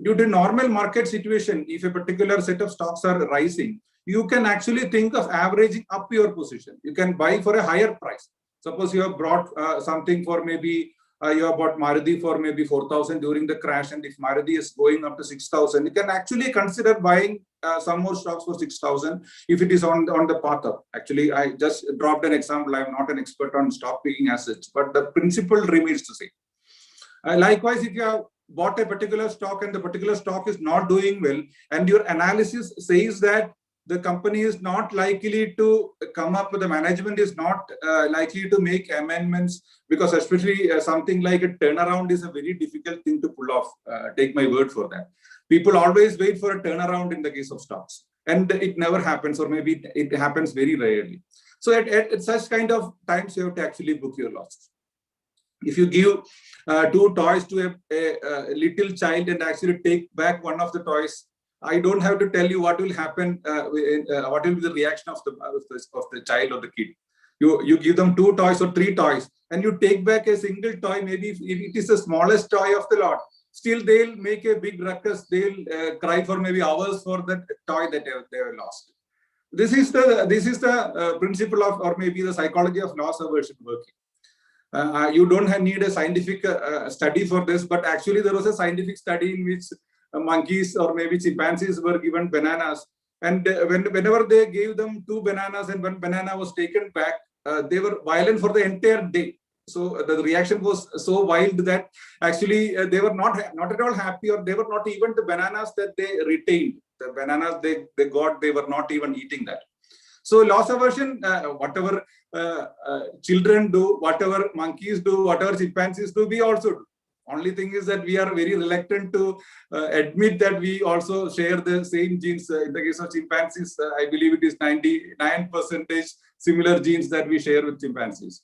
due to normal market situation, if a particular set of stocks are rising, you can actually think of averaging up your position. You can buy for a higher price. Suppose you have brought something for maybe, you have bought Maruti for maybe 4,000 during the crash, and if Maruti is going up to 6,000, you can actually consider buying some more stocks for 6,000 if it is on the path up. Actually, I just dropped an example. I am not an expert on stock picking as such, but the principle remains the same. Likewise, if you have bought a particular stock and the particular stock is not doing well, and your analysis says that the company is not likely to come up with, the management is not likely to make amendments, because especially something like a turnaround is a very difficult thing to pull off. Take my word for that. People always wait for a turnaround in the case of stocks, and it never happens, or maybe it happens very rarely. So at such kind of times, you have to actually book your losses. If you give two toys to a little child and actually take back one of the toys, I don't have to tell you what will happen, what will be the reaction of the child or the kid. You give them two toys or three toys, and you take back a single toy, maybe if it is the smallest toy of the lot, still they'll make a big ruckus, they'll cry for maybe hours for that toy that they have lost. This is the principle of, or maybe the psychology of loss aversion working. You don't need a scientific study for this, but actually there was a scientific study in which monkeys or maybe chimpanzees were given bananas, and whenever they gave them two bananas and one banana was taken back, they were violent for the entire day. So the reaction was so wild that actually they were not at all happy, or they were not even the bananas that they retained. The bananas they got, they were not even eating that. So loss aversion, whatever children do, whatever monkeys do, whatever chimpanzees do, we also do. Only thing is that we are very reluctant to admit that we also share the same genes. In the case of chimpanzees, I believe it is 99% similar genes that we share with chimpanzees.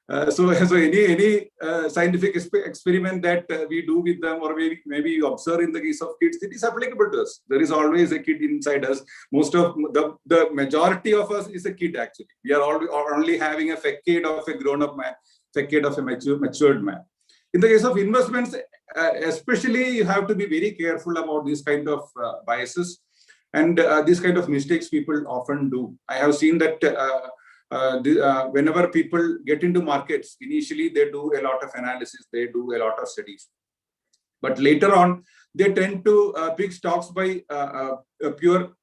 So any scientific experiment that we do with them, or maybe you observe in the case of kids, it is applicable to us. There is always a kid inside us. Most of the majority of us is a kid actually. We are only having a facade of a grown-up man, facade of a matured man. In the case of investments, especially, you have to be very careful about these kind of biases and these kind of mistakes people often do. I have seen that whenever people get into markets, initially they do a lot of analysis, they do a lot of studies. But later on, they tend to pick stocks by pure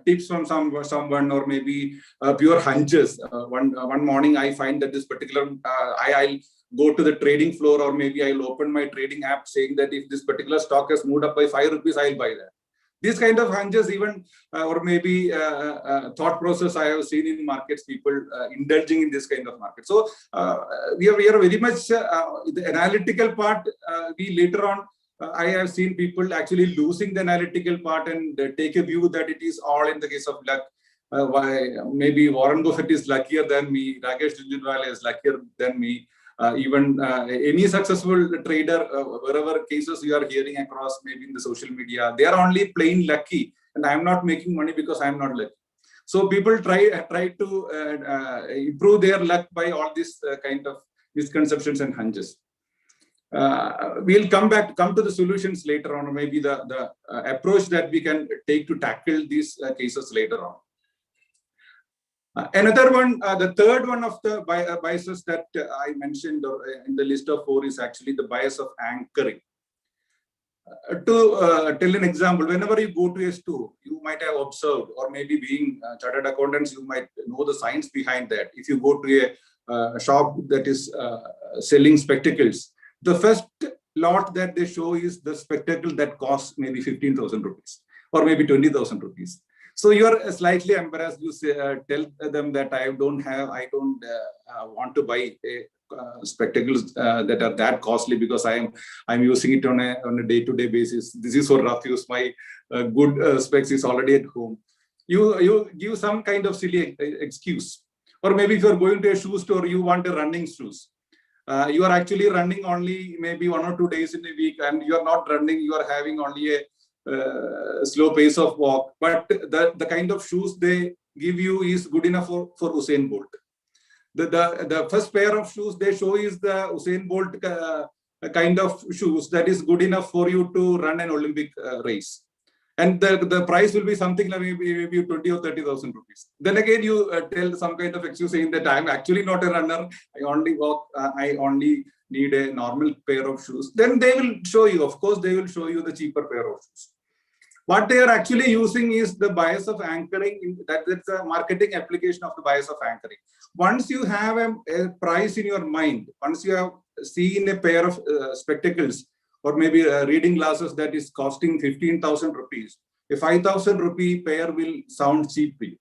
tips from someone, or maybe pure hunches. One morning, I find that this particular, I'll go to the trading floor, or maybe I'll open my trading app saying that if this particular stock has moved up by 5 rupees, I'll buy that. These kind of hunches, even or maybe thought process, I have seen in markets, people indulging in this kind of market. So we are very much the analytical part. We later on, I have seen people actually losing the analytical part and take a view that it is all in the case of luck. Maybe Warren Buffett is luckier than me, Rakesh Jhunjhunwala is luckier than me. Even any successful trader, wherever cases you are hearing across, maybe in the social media, they are only plain lucky, and I am not making money because I am not lucky. So people try to improve their luck by all these kind of misconceptions and hunches. We'll come to the solutions later on, or maybe the approach that we can take to tackle these cases later on. Another one, the third one of the biases that I mentioned in the list of 4 is actually the bias of anchoring. To tell an example, whenever you go to a store, you might have observed, or maybe being chartered accountants, you might know the science behind that. If you go to a shop that is selling spectacles, the first lot that they show is the spectacle that costs maybe 15,000 rupees or maybe 20,000 rupees. So you are slightly embarrassed. You say, tell them that I don't want to buy spectacles that are that costly because I'm using it on a day-to-day basis. This is for rough use. My good specs is already at home. You give some kind of silly excuse. Or maybe if you're going to a shoe store, you want a running shoes. You are actually running only maybe 1 or 2 days in a week, and you are not running. You are having only a slow pace of walk, but the kind of shoes they give you is good enough for Usain Bolt. The first pair of shoes they show is the Usain Bolt kind of shoes that is good enough for you to run an Olympic race, and the price will be something like maybe 20 or 30,000 rupees. Then again you tell some kind of excuse saying that I'm actually not a runner. I only walk. I only need a normal pair of shoes. Then they will show you. Of course, they will show you the cheaper pair of shoes. What they are actually using is the bias of anchoring. That's a marketing application of the bias of anchoring. Once you have a price in your mind, once you have seen a pair of spectacles or maybe reading glasses that is costing 15,000 rupees, a 5,000 rupee pair will sound cheap to you.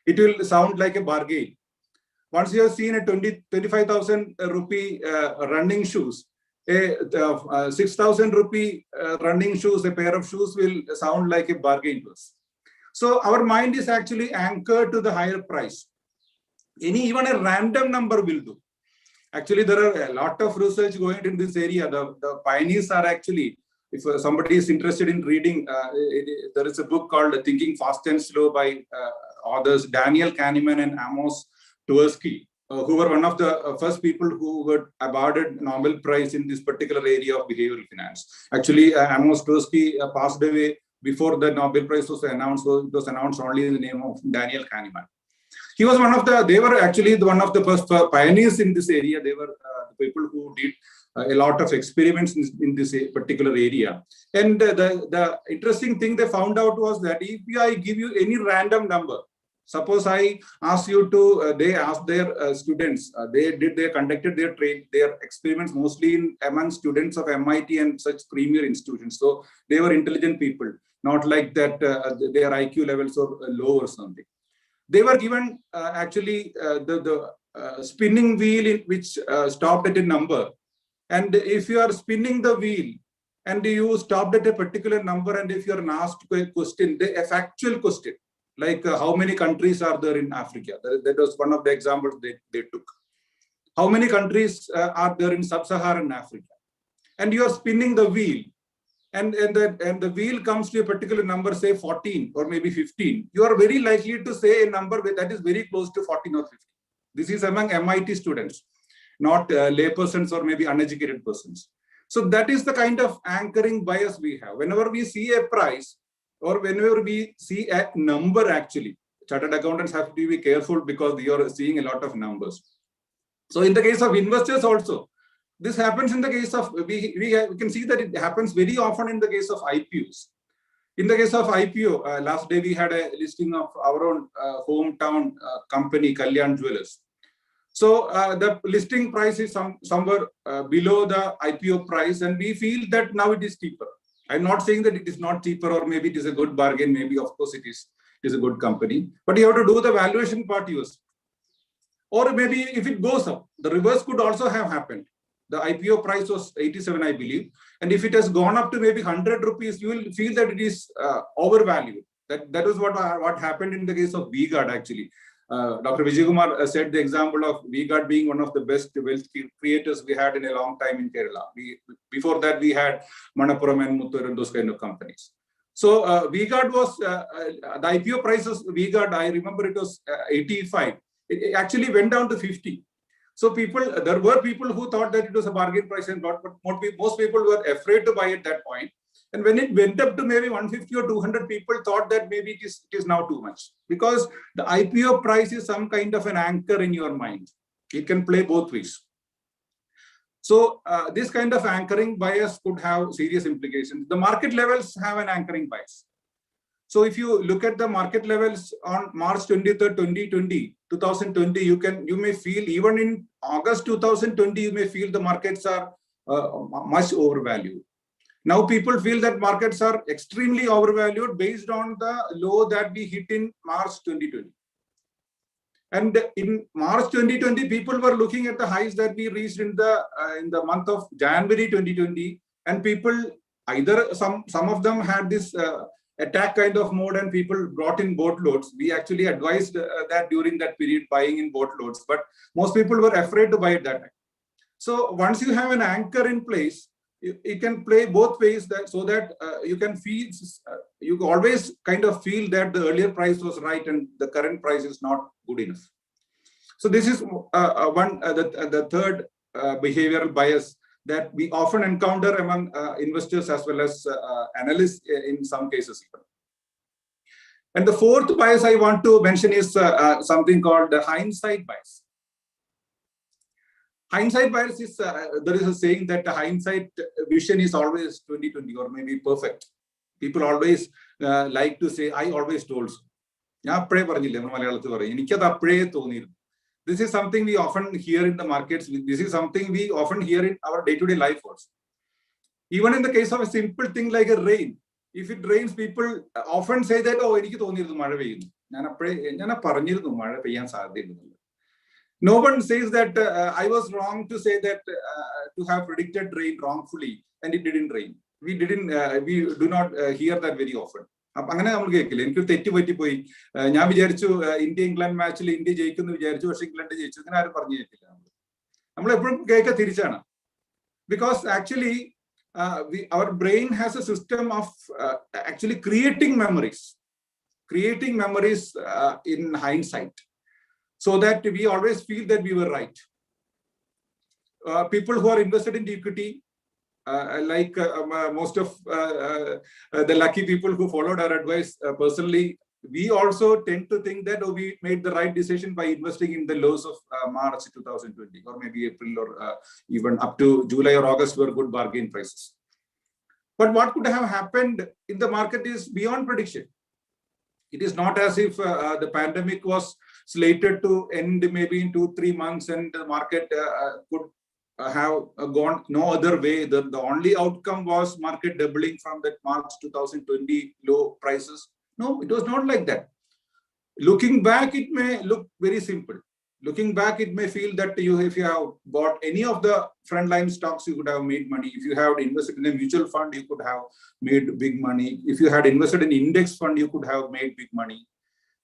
It will sound like a bargain. Once you have seen a 25,000 rupee running shoes, a 6,000 rupee running shoes, a pair of shoes will sound like a bargain to us. So our mind is actually anchored to the higher price. Even a random number will do. Actually, there are a lot of research going in this area. The pioneers are actually, if somebody is interested in reading, there is a book called Thinking Fast and Slow by authors Daniel Kahneman and Amos Tversky, who were one of the first people who were awarded Nobel Prize in this particular area of behavioral finance. Actually, Amos Tversky passed away before the Nobel Prize was announced. So it was announced only in the name of Daniel Kahneman. He was they were actually one of the first pioneers in this area. They were the people who did a lot of experiments in this particular area. And the interesting thing they found out was that if I give you any random number, suppose I ask you to, they asked their students, they conducted their experiments mostly among students of MIT and such premier institutions. So they were intelligent people, not like that their IQ levels are low or something. They were given actually the spinning wheel which stopped at a number. And if you are spinning the wheel and you stopped at a particular number, and if you are asked a question, a factual question, like how many countries are there in Africa? That was one of the examples they took. How many countries are there in sub-Saharan Africa? And you are spinning the wheel, and the wheel comes to a particular number, say 14 or maybe 15. You are very likely to say a number that is very close to 14 or 15. This is among MIT students, not laypersons or maybe uneducated persons. So that is the kind of anchoring bias we have. Whenever we see a price or whenever we see a number, actually, chartered accountants have to be careful because you are seeing a lot of numbers. So in the case of investors also, this happens in the case of, we can see that it happens very often in the case of IPOs. In the case of IPO, last day we had a listing of our own hometown company, Kalyan Jewelers. So the listing price is somewhere below the IPO price, and we feel that now it is cheaper. I'm not saying that it is not cheaper, or maybe it is a good bargain. Maybe, of course, it is a good company. But you have to do the valuation part yourself. Or maybe if it goes up, the reverse could also have happened. The IPO price was 87, I believe. And if it has gone up to maybe 100 rupees, you will feel that it is overvalued. That was what happened in the case of VGuard, actually. Dr. Vijayakumar said the example of VGuard being one of the best wealth creators we had in a long time in Kerala. Before that, we had Manappuram and Muttur and those kind of companies. So VGuard was, the IPO price of VGuard, I remember it was 85. It actually went down to 50. So there were people who thought that it was a bargain price and bought, but most people were afraid to buy at that point. And when it went up to maybe 150 or 200, people thought that maybe it is now too much, because the IPO price is some kind of an anchor in your mind. It can play both ways. So this kind of anchoring bias could have serious implications. The market levels have an anchoring bias. So if you look at the market levels on March 23rd, 2020, you may feel, even in August 2020, you may feel the markets are much overvalued. Now people feel that markets are extremely overvalued based on the low that we hit in March 2020. And in March 2020, people were looking at the highs that we reached in the month of January 2020, and people, either some of them had this attack kind of mode, and people brought in boatloads. We actually advised that during that period, buying in boatloads, but most people were afraid to buy at that time. So once you have an anchor in place, it can play both ways, so that you can feel, you always kind of feel that the earlier price was right and the current price is not good enough. So this is the third behavioral bias that we often encounter among investors as well as analysts in some cases even. And the fourth bias I want to mention is something called the hindsight bias. Hindsight bias is, there is a saying that the hindsight vision is always 2020 or maybe perfect. People always like to say, I always told so. This is something we often hear in the markets. This is something we often hear in our day-to-day life also. Even in the case of a simple thing like a rain, if it rains, people often say that, oh, no one says that I was wrong to say that to have predicted rain wrongfully and it didn't rain. We do not hear that very often. അങ്ങനെ നമ്മൾ കേൾക്കില്ല. എനിക്ക് തെറ്റുപറ്റിപ്പോയി, ഞാൻ വിചാരിച്ചു India England മാച്ചിൽ India ജയിക്കുന്നു വിചാരിച്ചു, പക്ഷെ ഇംഗ്ലണ്ട് ജയിച്ചു. അങ്ങനെ ആരും പറഞ്ഞു കേൾക്കില്ല. നമ്മൾ എപ്പോഴും കേൾക്കുക തിരിച്ചാണ്. Because actually our brain has a system of actually creating memories in hindsight, so that we always feel that we were right. People who are invested in equity, like most of the lucky people who followed our advice personally, we also tend to think that we made the right decision by investing in the lows of March 2020, or maybe April, or even up to July or August were good bargain prices. But what could have happened in the market is beyond prediction. It is not as if the pandemic was slated to end maybe in 2-3 months and the market could have gone no other way. The only outcome was market doubling from that March 2020 low prices. No, it was not like that. Looking back, it may look very simple. Looking back, it may feel that if you have bought any of the frontline stocks, you could have made money. If you have invested in a mutual fund, you could have made big money. If you had invested in index fund, you could have made big money.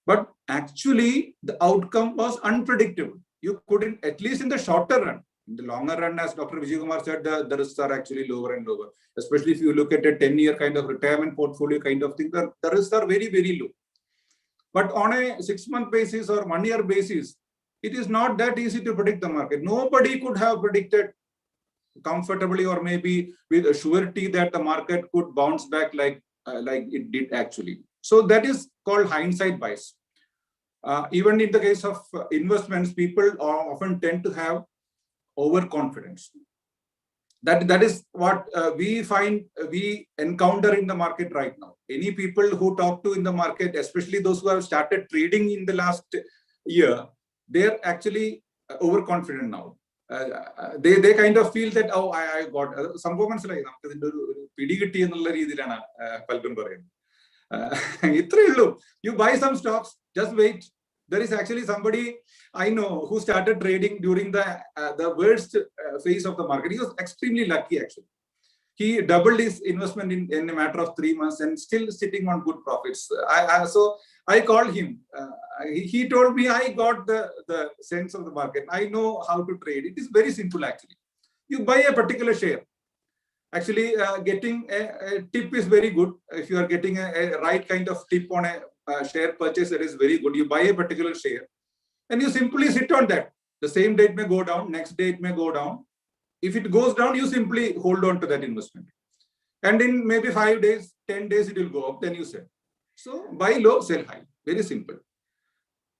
But actually, the outcome was unpredictable. you couldn't, at least in the shorter run. In the longer run, as Dr. Vijayakumar said, the risks are actually lower and lower. Especially if you look at a 10-year kind of retirement portfolio kind of thing, the risks are very, very low. But on a 6-month basis or 1-year basis, it is not that easy to predict the market. Nobody could have predicted comfortably or maybe with a surety that the market could bounce back like it did actually. So that is called hindsight bias. Even in the case of investments, people often tend to have overconfidence. That is what we encounter in the market right now. Any people who talk to in the market, especially those who have started trading in the last year, they're actually overconfident now. They kind of feel that, oh, I got some moments like you buy some stocks, just wait. There is actually somebody I know who started trading during the worst phase of the market. He was extremely lucky actually. He doubled his investment in a matter of 3 months and still sitting on good profits. So I called him. He told me, I got the sense of the market. I know how to trade. It is very simple actually. You buy a particular share. Actually, getting a tip is very good. If you are getting a right kind of tip on a share purchase, that is very good. You buy a particular share and you simply sit on that. The same day it may go down, next day it may go down. If it goes down, you simply hold on to that investment. And in maybe 5 days, 10 days, it will go up, then you sell. So buy low, sell high. Very simple.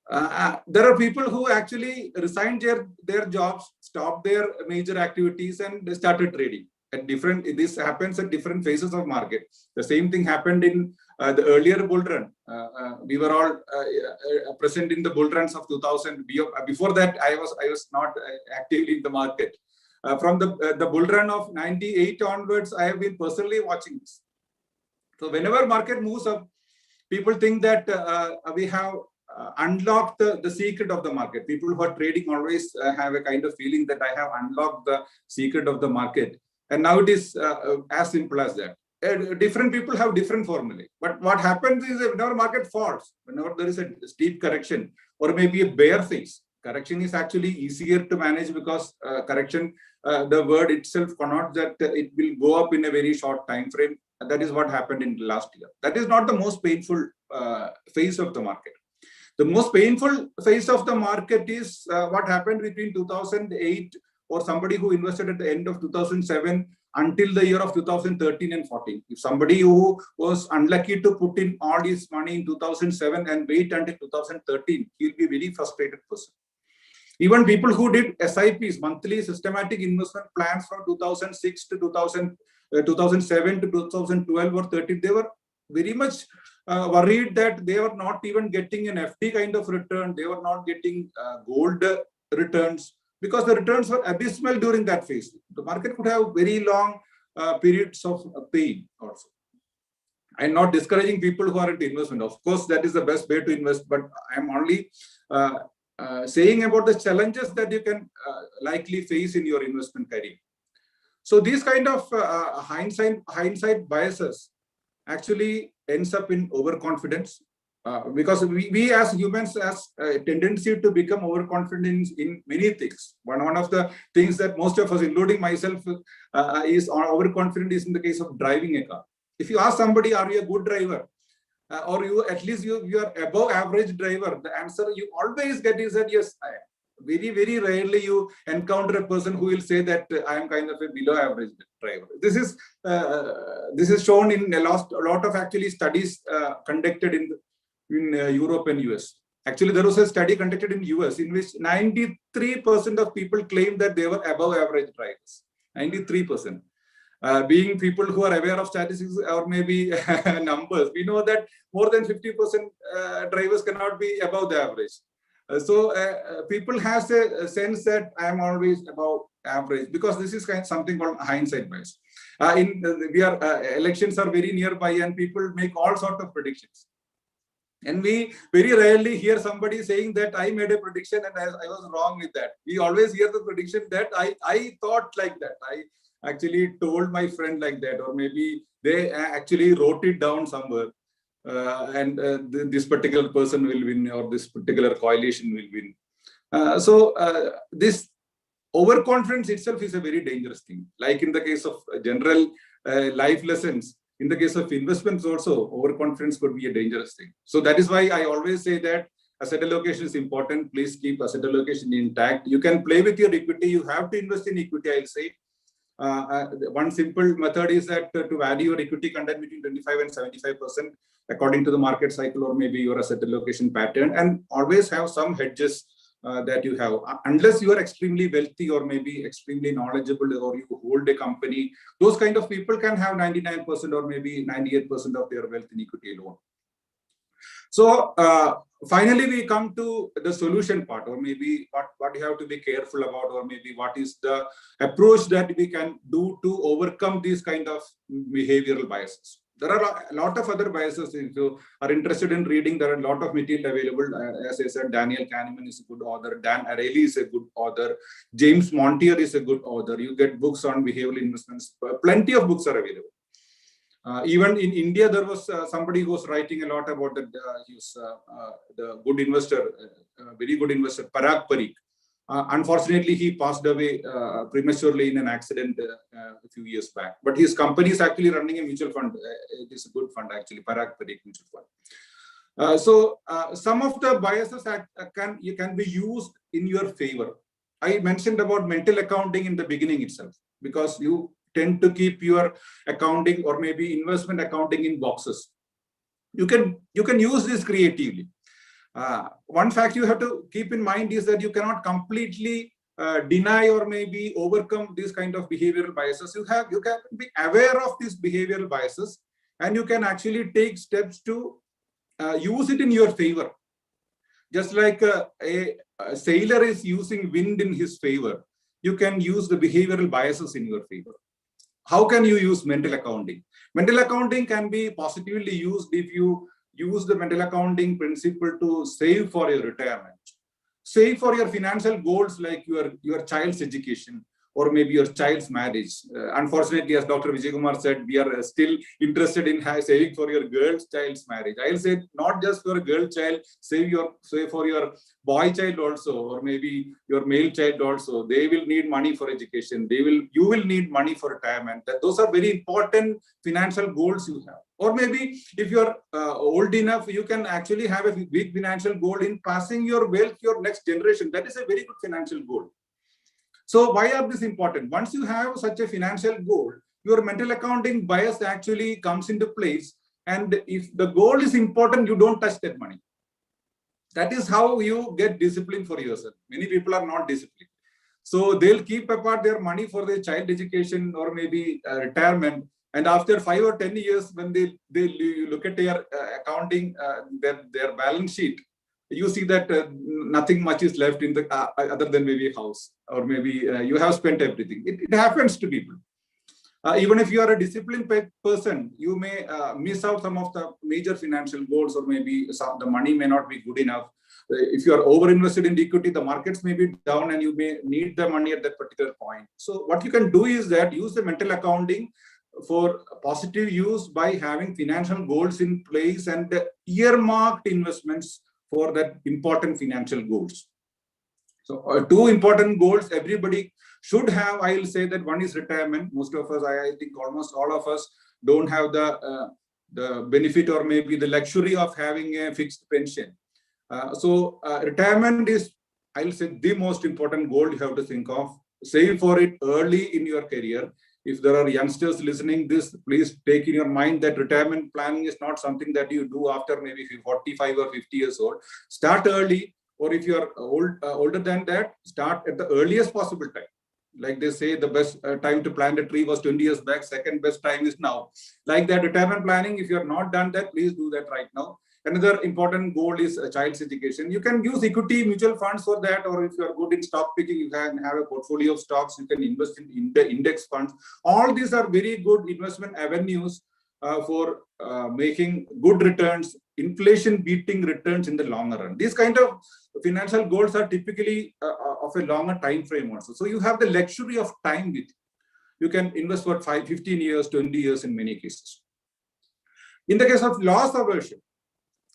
There are people who actually resigned their jobs, stopped their major activities and started trading. This happens at different phases of market. The same thing happened in the earlier bull run. We were all present in the bull runs of 2000. Before that, I was not actively in the market. From the bull run of 98 onwards, I have been personally watching this. So whenever market moves up, people think that we have unlocked the secret of the market. People who are trading always have a kind of feeling that I have unlocked the secret of the market. And now it is as simple as that. Different people have different formulae. But what happens is that whenever market falls, whenever there is a steep correction or maybe a bear phase, correction is actually easier to manage because correction, the word itself connotes that it will go up in a very short time frame. And that is what happened in the last year. That is not the most painful phase of the market. The most painful phase of the market is what happened between 2008 or somebody who invested at the end of 2007 until the year of 2013 and 14. If somebody who was unlucky to put in all his money in 2007 and wait until 2013, he'll be a very frustrated person. Even people who did SIPs, monthly systematic investment plans from 2006 to 2007 to 2012 or 13, they were very much worried that they were not even getting an FD kind of return. They were not getting gold returns because the returns were abysmal during that phase. The market could have very long periods of pain also. I'm not discouraging people who are into investment. Of course, that is the best way to invest, but I'm only saying about the challenges that you can likely face in your investment career. So these kind of hindsight biases actually ends up in overconfidence because we as humans has a tendency to become overconfident in many things. One of the things that most of us, including myself, is overconfident is in the case of driving a car. If you ask somebody, are you a good driver? Or you at least you are above average driver, the answer you always get is that yes, I am. Very, very rarely you encounter a person who will say that I am kind of a below average driver. This is shown in a lot of actually studies conducted in Europe and US. Actually, there was a study conducted in US in which 93% of people claimed that they were above average drivers. 93%. Being people who are aware of statistics or maybe numbers, we know that more than 50% drivers cannot be above the average. So people has a sense that I am always above average because this is kind of something called hindsight bias. Elections are very nearby and people make all sorts of predictions. And we very rarely hear somebody saying that I made a prediction and I was wrong with that. We always hear the prediction that I thought like that. I actually told my friend like that, or maybe they actually wrote it down somewhere. And this particular person will win or this particular coalition will win. This overconfidence itself is a very dangerous thing. Like in the case of general life lessons, in the case of investments also, overconfidence could be a dangerous thing. So that is why I always say that asset allocation is important. Please keep asset allocation intact. You can play with your equity. You have to invest in equity, I'll say. One simple method is that to value your equity content between 25 and 75% according to the market cycle or maybe your asset allocation pattern, and always have some hedges that you have. Unless you are extremely wealthy or maybe extremely knowledgeable or you hold a company, those kind of people can have 99% or maybe 98% of their wealth in equity alone. So finally, we come to the solution part, or maybe what you have to be careful about, or maybe what is the approach that we can do to overcome these kind of behavioral biases. There are a lot of other biases. If you are interested in reading, there are a lot of material available. As I said, Daniel Kahneman is a good author. Dan Ariely is a good author. James Montier is a good author. You get books on behavioral investments. Plenty of books are available. Even in India, there was somebody who was writing a lot about the good investor, very good investor, Parag Parikh. Unfortunately, he passed away prematurely in an accident a few years back. But his company is actually running a mutual fund. It is a good fund, actually, Parag Parikh Mutual Fund. So some of the biases can be used in your favor. I mentioned about mental accounting in the beginning itself, because you tend to keep your accounting or maybe investment accounting in boxes. You can use this creatively. One fact you have to keep in mind is that you cannot completely deny or maybe overcome these kind of behavioral biases. You can be aware of these behavioral biases, and you can actually take steps to use it in your favor. Just like a sailor is using wind in his favor, you can use the behavioral biases in your favor. How can you use mental accounting? Mental accounting can be positively used if you use the mental accounting principle to save for your retirement, save for your financial goals like your child's education or maybe your child's marriage. Unfortunately, as Dr. Vijayakumar said, we are still interested in saving for your girl's child's marriage. I'll say not just for a girl child, save for your boy child also, or maybe your male child also. They will need money for education. You will need money for retirement. Those are very important financial goals you have. Or maybe if you're old enough, you can actually have a big financial goal in passing your wealth to your next generation. That is a very good financial goal. So why are this important? Once you have such a financial goal, your mental accounting bias actually comes into place. And if the goal is important, you don't touch that money. That is how you get discipline for yourself. Many people are not disciplined. So they'll keep apart their money for their child education or maybe retirement. And after 5 or 10 years, when they look at their accounting, their balance sheet, you see that nothing much is left in the other than maybe a house, or maybe you have spent everything. It happens to people. Even if you are a disciplined person, you may miss out some of the major financial goals, or maybe the money may not be good enough. If you are over invested in equity, the markets may be down and you may need the money at that particular point. So what you can do is that use the mental accounting for positive use by having financial goals in place and earmarked investments for that important financial goals. So two important goals everybody should have. I will say that one is retirement. Most of us, I think almost all of us, don't have the benefit or maybe the luxury of having a fixed pension. So retirement is, I'll say, the most important goal you have to think of. Save for it early in your career. If there are youngsters listening this, please take in your mind that retirement planning is not something that you do after maybe 45 or 50 years old. Start early, or if you are older than that, start at the earliest possible time. Like they say, the best time to plant a tree was 20 years back. Second best time is now. Like that, retirement planning, if you have not done that, please do that right now. Another important goal is child's education. You can use equity mutual funds for that, or if you are good in stock picking, you can have a portfolio of stocks. You can invest in the index funds. All these are very good investment avenues for making good returns, inflation beating returns in the longer run. These kind of financial goals are typically of a longer time frame also. So you have the luxury of time with you. You can invest for 5, 15 years, 20 years in many cases. In the case of loss aversion,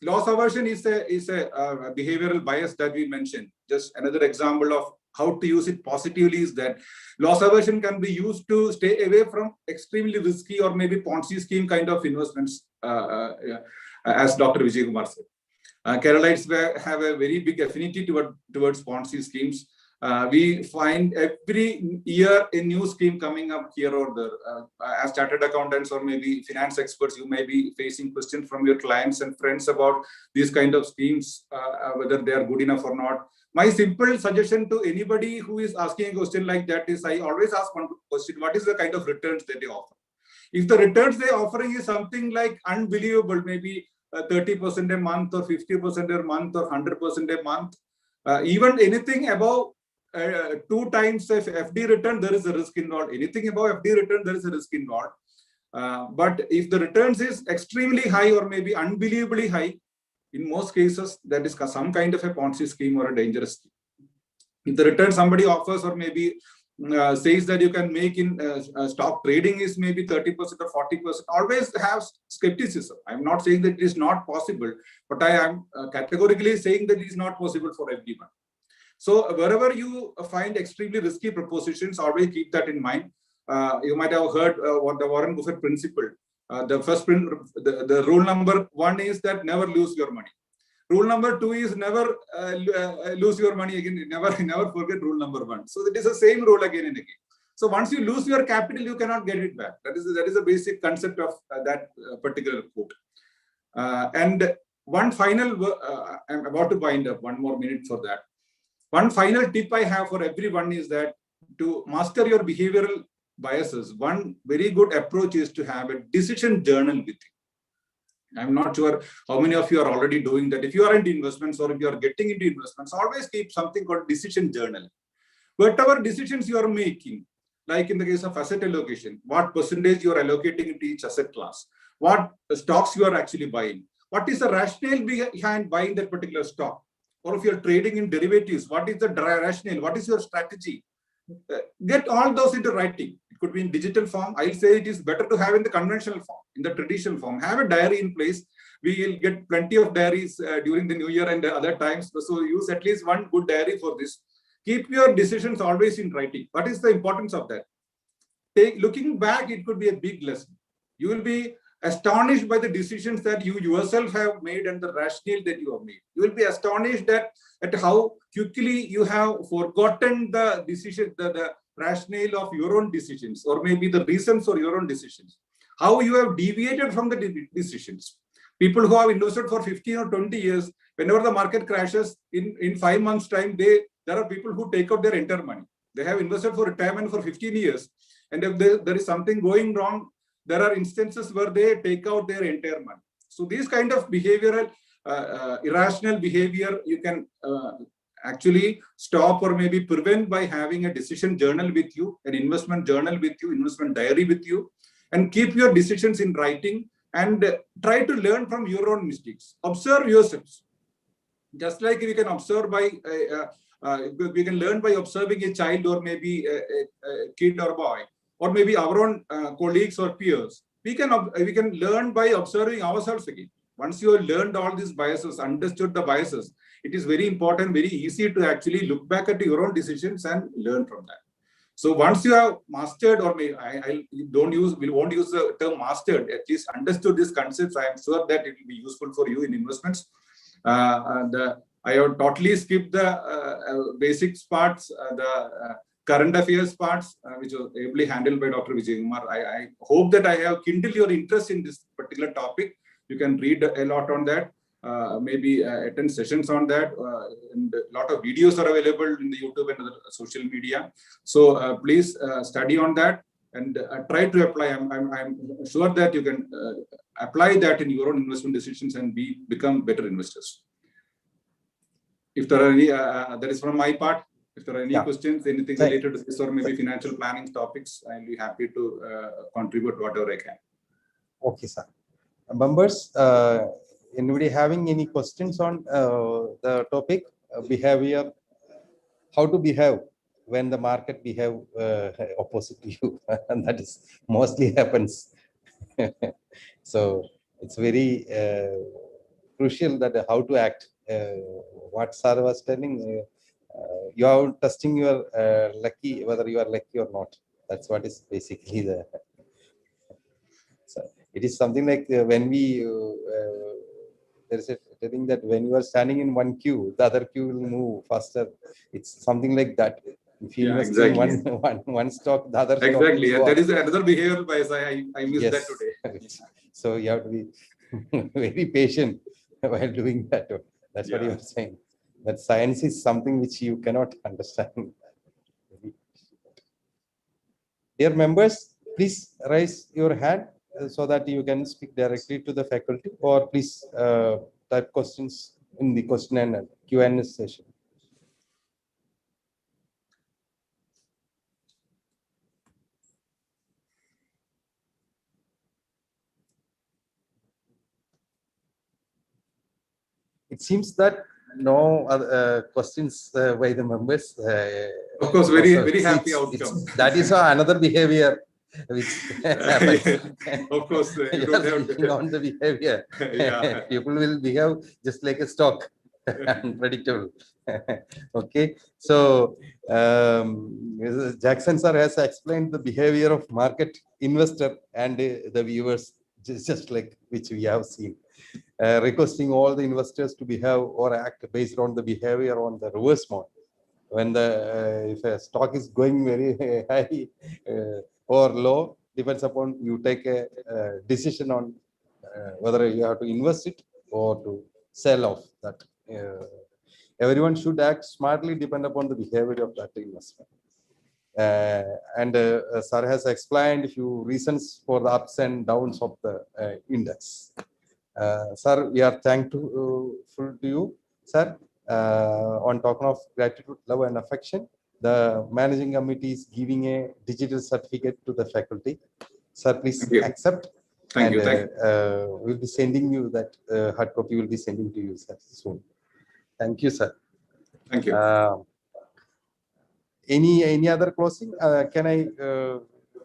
loss aversion is a behavioral bias that we mentioned. Just another example of how to use it positively is that loss aversion can be used to stay away from extremely risky or maybe Ponzi scheme kind of investments, as Dr. Vijayakumar said. Keralites have a very big affinity towards Ponzi schemes. We find every year a new scheme coming up here or there. As chartered accountants or maybe finance experts, you may be facing questions from your clients and friends about these kind of schemes, whether they are good enough or not. My simple suggestion to anybody who is asking a question like that is, I always ask one question: what is the kind of returns that they offer? If the returns they are offering is something like unbelievable, maybe 30% a month or 50% a month or 100% a month, even anything above 2 times FD return, there is a risk involved. Anything above FD return, there is a risk involved. But if the returns is extremely high or maybe unbelievably high, in most cases, that is some kind of a Ponzi scheme or a dangerous scheme. If the return somebody offers or maybe says that you can make in stock trading is maybe 30% or 40%, always have skepticism. I'm not saying that it is not possible, but I am categorically saying that it is not possible for everyone. So wherever you find extremely risky propositions, always keep that in mind. You might have heard what the Warren Buffett principle. The rule number 1 is that never lose your money. Rule number 2 is never lose your money again. Never forget rule number 1. So it is the same rule again and again. So once you lose your capital, you cannot get it back. That is the basic concept of that particular quote. And one final, I'm about to wind up. 1 more minute for that. One final tip I have for everyone is that to master your behavioral biases, one very good approach is to have a decision journal with you. I'm not sure how many of you are already doing that. If you are into investments or if you are getting into investments, always keep something called decision journal. Whatever decisions you are making, like in the case of asset allocation, what percentage you are allocating into each asset class, what stocks you are actually buying, what is the rationale behind buying that particular stock, or if you're trading in derivatives, what is the rationale, what is your strategy? Get all those into writing. It could be in digital form. I'll say it is better to have in the conventional form, in the traditional form. Have a diary in place. We will get plenty of diaries during the new year and other times. So use at least one good diary for this. Keep your decisions always in writing. What is the importance of that? Looking back, it could be a big lesson. You will be astonished by the decisions that you yourself have made and the rationale that you have made. You will be astonished at how quickly you have forgotten the decision, the rationale of your own decisions, or maybe the reasons for your own decisions. How you have deviated from the decisions. People who have invested for 15 or 20 years, whenever the market crashes, in 5 months' time, there are people who take out their entire money. They have invested for retirement for 15 years. And if there is something going wrong, there are instances where they take out their entire money. So these kind of behavioral, irrational behavior, you can actually stop or maybe prevent by having a decision journal with you, an investment journal with you, investment diary with you, and keep your decisions in writing and try to learn from your own mistakes. Observe yourselves. Just like we can observe by, we can learn by observing a child or maybe a kid or boy, or maybe our own colleagues or peers. We can learn by observing ourselves again. Once you have learned all these biases, understood the biases, it is very important, very easy to actually look back at your own decisions and learn from that. So once you have mastered, or maybe we won't use the term mastered, at least understood these concepts, I am sure that it will be useful for you in investments. I have totally skipped the basics parts, the current affairs parts, which was ably handled by Dr. Vijayakumar. I hope that I have kindled your interest in this particular topic. You can read a lot on that, maybe attend sessions on that, and a lot of videos are available in the YouTube and other social media. So please study on that and try to apply. I'm sure that you can apply that in your own investment decisions and become better investors. If there are any, that is from my part. If there are any questions, anything related to this or maybe financial planning topics, I'll be happy to contribute whatever I can. Okay, sir. Members, anybody having any questions on the topic, behavior, how to behave when the market behave opposite to you? And that is mostly happens. So it's very crucial that how to act. What sir was telling, you are testing your lucky, whether you are lucky or not. That's what is basically the. So it is something like when we there is a telling that when you are standing in one queue, the other queue will move faster. It's something like that. If you Yeah, invest exactly. in one stock, the other stock Exactly. will go That up. is another behavioral bias. I missed that today. So you have to be very patient while doing that. That's what you Yeah. are saying. That science is something which you cannot understand. Dear members, please raise your hand so that you can speak directly to the faculty, or please type questions in the question and Q&A session. It seems that no other questions by the members. Of course, very happy It's, outcome. that is another behavior which happens. Of course, you You don't are have thinking to. on the behavior. Yeah. People will behave just like a stock, unpredictable. Okay, so Jackson sir has explained the behavior of market investor and the viewers, just like which we have seen. Requesting all the investors to behave or act based on the behavior on the reverse mode. When the if a stock is going very high or low, depends upon you take a decision on whether you have to invest it or to sell off that. Everyone should act smartly, depend upon the behavior of that investment. And sir has explained a few reasons for the ups and downs of the index. Sir, we are thankful to you, sir. On token of gratitude, love, and affection, the managing committee is giving a digital certificate to the faculty. Sir, please accept. Thank you. We'll be sending you that hard copy. Will be sending to you, sir, soon. Thank you, sir. Thank you. Any other closing? Can I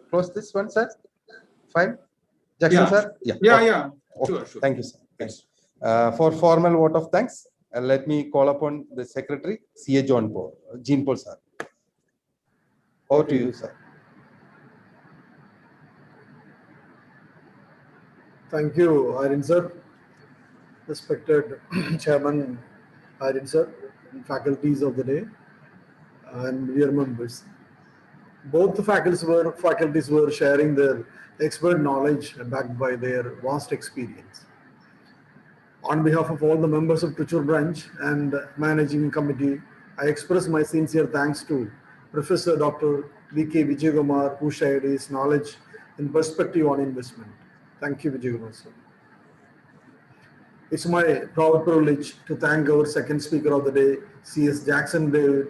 close this one, sir? Fine. Jackson, Yeah. sir? Yeah. Okay. Sure. Thank you, sir. Thanks. For formal vote of thanks, let me call upon the secretary, C.A. Jean Paul, sir. Over to you, sir. Thank you, Irene sir. Respected Chairman Irene sir, and faculties of the day, and dear members. Both the faculties were sharing their expert knowledge backed by their vast experience. On behalf of all the members of Trichure branch and managing committee, I express my sincere thanks to Professor Dr. V.K. Vijayakumar, who shared his knowledge and perspective on investment. Thank you, Vijayakumar sir. It's my proud privilege to thank our second speaker of the day, C.S. Jackson David,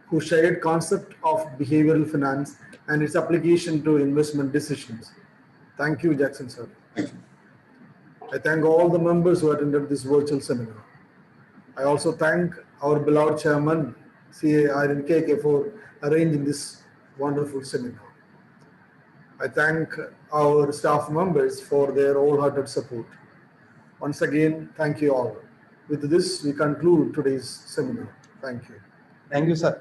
who shared concept of behavioral finance and its application to investment decisions. Thank you, Jackson sir. Thank you. I thank all the members who attended this virtual seminar. I also thank our beloved chairman, C.A. Irene KK, for arranging this wonderful seminar. I thank our staff members for their wholehearted support. Once again, thank you all. With this, we conclude today's seminar. Thank you. Thank you, sir.